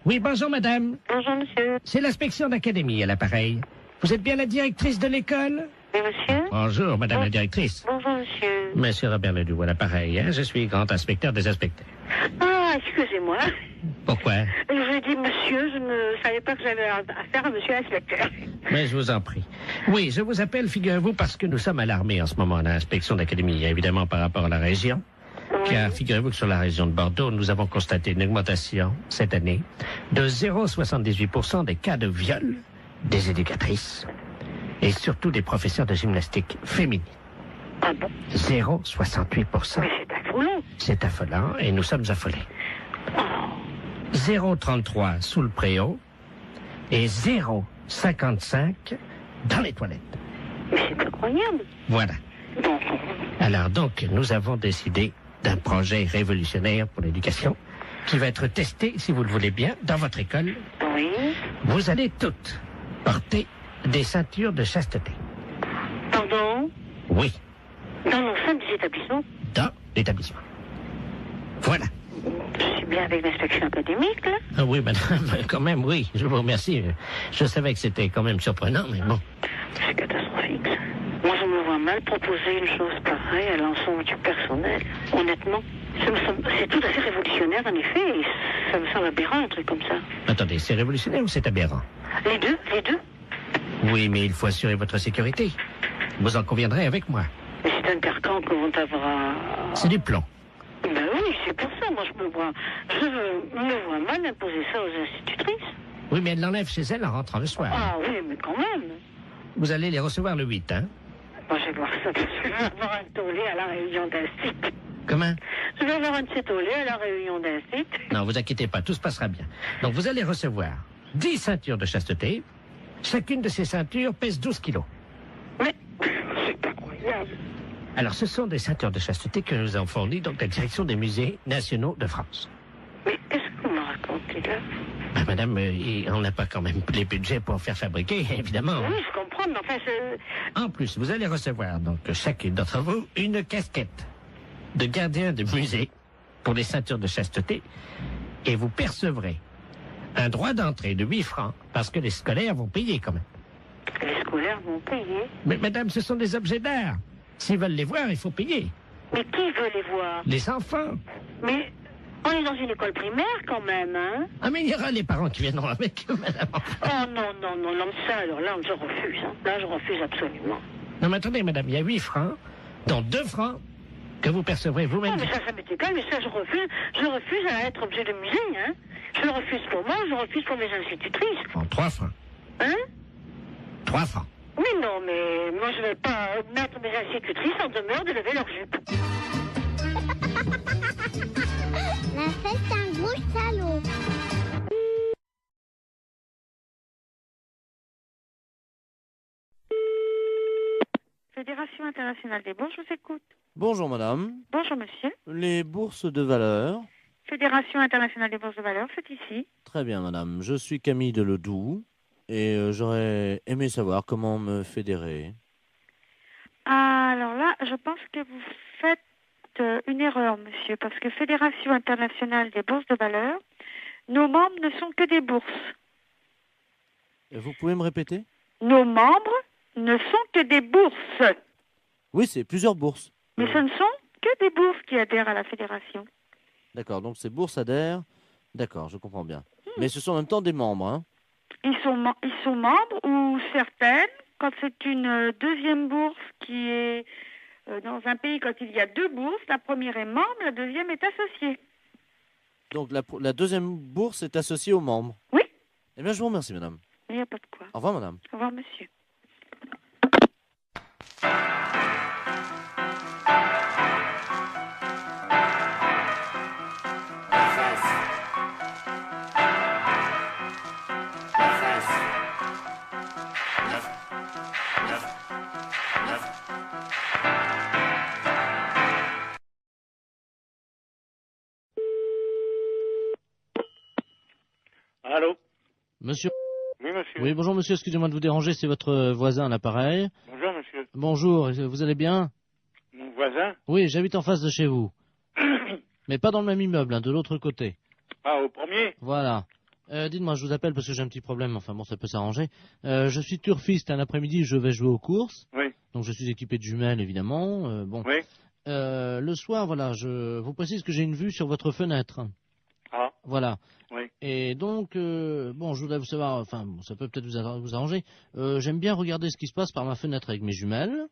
Oui, bonjour madame. Bonjour monsieur. C'est l'inspection d'académie à l'appareil. Vous êtes bien la directrice de l'école? Oui monsieur. Bonjour madame la directrice. Bonjour monsieur. Monsieur Robert Ledoux à l'appareil, hein? Je suis grand inspecteur des inspecteurs. Ah, excusez-moi. Pourquoi? Je dis monsieur, je ne savais pas que j'avais affaire à monsieur l'inspecteur. Mais je vous en prie. Oui, je vous appelle, figurez-vous, parce que nous sommes alarmés en ce moment à l'inspection d'académie, évidemment par rapport à la région. Car figurez-vous que sur la région de Bordeaux, nous avons constaté une augmentation cette année de 0,78% des cas de viol des éducatrices et surtout des professeurs de gymnastique féminines. Ah bon? 0,68%. Mais c'est affolant. C'est affolant et nous sommes affolés. 0,33 sous le préau et 0,55 dans les toilettes. Mais c'est incroyable. Voilà. Bon. Alors donc, nous avons décidé d'un projet révolutionnaire pour l'éducation qui va être testé, si vous le voulez bien, dans votre école. Oui. Vous allez toutes porter des ceintures de chasteté. Pardon? Oui. Dans l'enceinte des établissements? Dans l'établissement. Voilà. Je suis bien avec l'inspection académique, là? Ah oui, madame, quand même, oui. Je vous remercie. Je savais que c'était quand même surprenant, mais bon. C'est catastrophique, ça. Moi, je me vois mal proposer une chose pareille à l'ensemble du personnel. Honnêtement, c'est tout à fait révolutionnaire, en effet, et ça me semble aberrant, un truc comme ça. Attendez, c'est révolutionnaire ou c'est aberrant? Les deux. Oui, mais il faut assurer votre sécurité. Vous en conviendrez avec moi. Mais c'est un carcan que vont avoir... C'est du plomb. Ben oui, c'est pour ça, moi, je me vois mal imposer ça aux institutrices. Oui, mais elle l'enlève chez elle en rentrant le soir. Ah oui, mais quand même. Vous allez les recevoir le 8, hein? Moi, je vais voir ça, je vais avoir un tollé à la réunion d'un site. Comment? Je vais avoir un de ces tollés à la réunion d'un site. Non, vous inquiétez pas, tout se passera bien. Donc, vous allez recevoir 10 ceintures de chasteté. Chacune de ces ceintures pèse 12 kilos. Mais c'est incroyable. Alors, ce sont des ceintures de chasteté que nous avons fournies, donc, la direction des musées nationaux de France. Mais qu'est-ce que vous me racontez, là? Ben, madame, on n'a pas quand même les budgets pour faire fabriquer, évidemment. Oui, je comprends, mais enfin, En plus, vous allez recevoir, donc, chacune d'entre vous, une casquette de gardien de musée pour les ceintures de chasteté, et vous percevrez un droit d'entrée de 8 francs, parce que les scolaires vont payer quand même. Les scolaires vont payer? Mais madame, ce sont des objets d'art. S'ils veulent les voir, il faut payer. Mais qui veut les voir? Les enfants. Mais on est dans une école primaire quand même, hein? Ah, mais il y aura les parents qui viendront avec eux, madame. Oh non, ça, alors là, je refuse. Hein. Là, je refuse absolument. Non, mais attendez, madame, il y a 8 francs, dont 2 francs que vous percevrez vous-même. Oh, mais ça m'est égal, mais ça, je refuse. Je refuse à être objet de musée, hein? Je le refuse pour moi, je refuse pour mes institutrices. En 3 francs. Hein? 3 francs. Oui, non, mais moi, je ne vais pas mettre mes institutrices en demeure de lever leur jupe. La fête, c'est un gros salaud. Fédération internationale des bourses, je vous écoute. Bonjour madame. Bonjour monsieur. Les bourses de valeur. Fédération internationale des bourses de valeur, c'est ici. Très bien madame. Je suis Camille de Ledoux et j'aurais aimé savoir comment me fédérer. Alors là, je pense que vous faites une erreur, monsieur, parce que Fédération internationale des bourses de valeur, nos membres ne sont que des bourses. Vous pouvez me répéter? Nos membres ne sont que des bourses. Oui, c'est plusieurs bourses. Mais ce ne sont que des bourses qui adhèrent à la fédération. D'accord, donc ces bourses adhèrent. D'accord, je comprends bien. Mais ce sont en même temps des membres, hein? Ils sont membres ou certaines, quand c'est une deuxième bourse qui est dans un pays, quand il y a 2 bourses, la première est membre, la deuxième est associée. Donc la deuxième bourse est associée aux membres? Oui. Eh bien, je vous remercie, madame. Il n'y a pas de quoi. Au revoir, madame. Au revoir, monsieur. Allô? Monsieur? Oui, monsieur. Oui, bonjour monsieur, excusez-moi de vous déranger, c'est votre voisin à l'appareil. Bonjour, monsieur. Bonjour, vous allez bien? Mon voisin? Oui, j'habite en face de chez vous. Mais pas dans le même immeuble, hein, de l'autre côté. Ah, au premier? Voilà. Dites-moi, je vous appelle parce que j'ai un petit problème, enfin bon, ça peut s'arranger. Je suis turfiste, un après-midi, je vais jouer aux courses. Oui. Donc je suis équipé de jumelles, évidemment. Bon. Oui. Le soir, voilà, je vous précise que j'ai une vue sur votre fenêtre. Ah. Voilà. Oui. Et donc, bon, je voudrais vous savoir, enfin, bon, ça peut peut-être vous arranger. J'aime bien regarder ce qui se passe par ma fenêtre avec mes jumelles.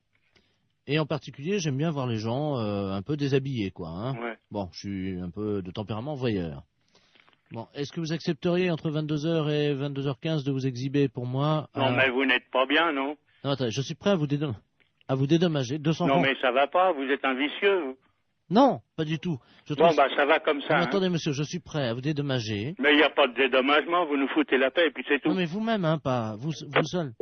Et en particulier, j'aime bien voir les gens un peu déshabillés, quoi. Hein. Ouais. Bon, je suis un peu de tempérament voyeur. Bon, est-ce que vous accepteriez entre 22h et 22h15 de vous exhiber pour moi? Non, mais vous n'êtes pas bien, non? Non, attendez, je suis prêt à vous dédommager. 200 Non, francs. mais ça va pas, vous êtes un vicieux, vous. Non, pas du tout. Bon, bah, ça va comme ça. Non, hein. attendez, monsieur, je suis prêt à vous dédommager. Mais il n'y a pas de dédommagement, vous nous foutez la paix et puis c'est tout. Non, mais vous-même, hein, pas vous seul.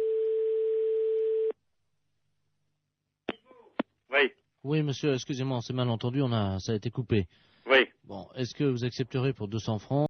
Oui. Oui, monsieur, excusez-moi, on s'est mal entendu, ça a été coupé. Oui. Bon, est-ce que vous accepterez pour 200 francs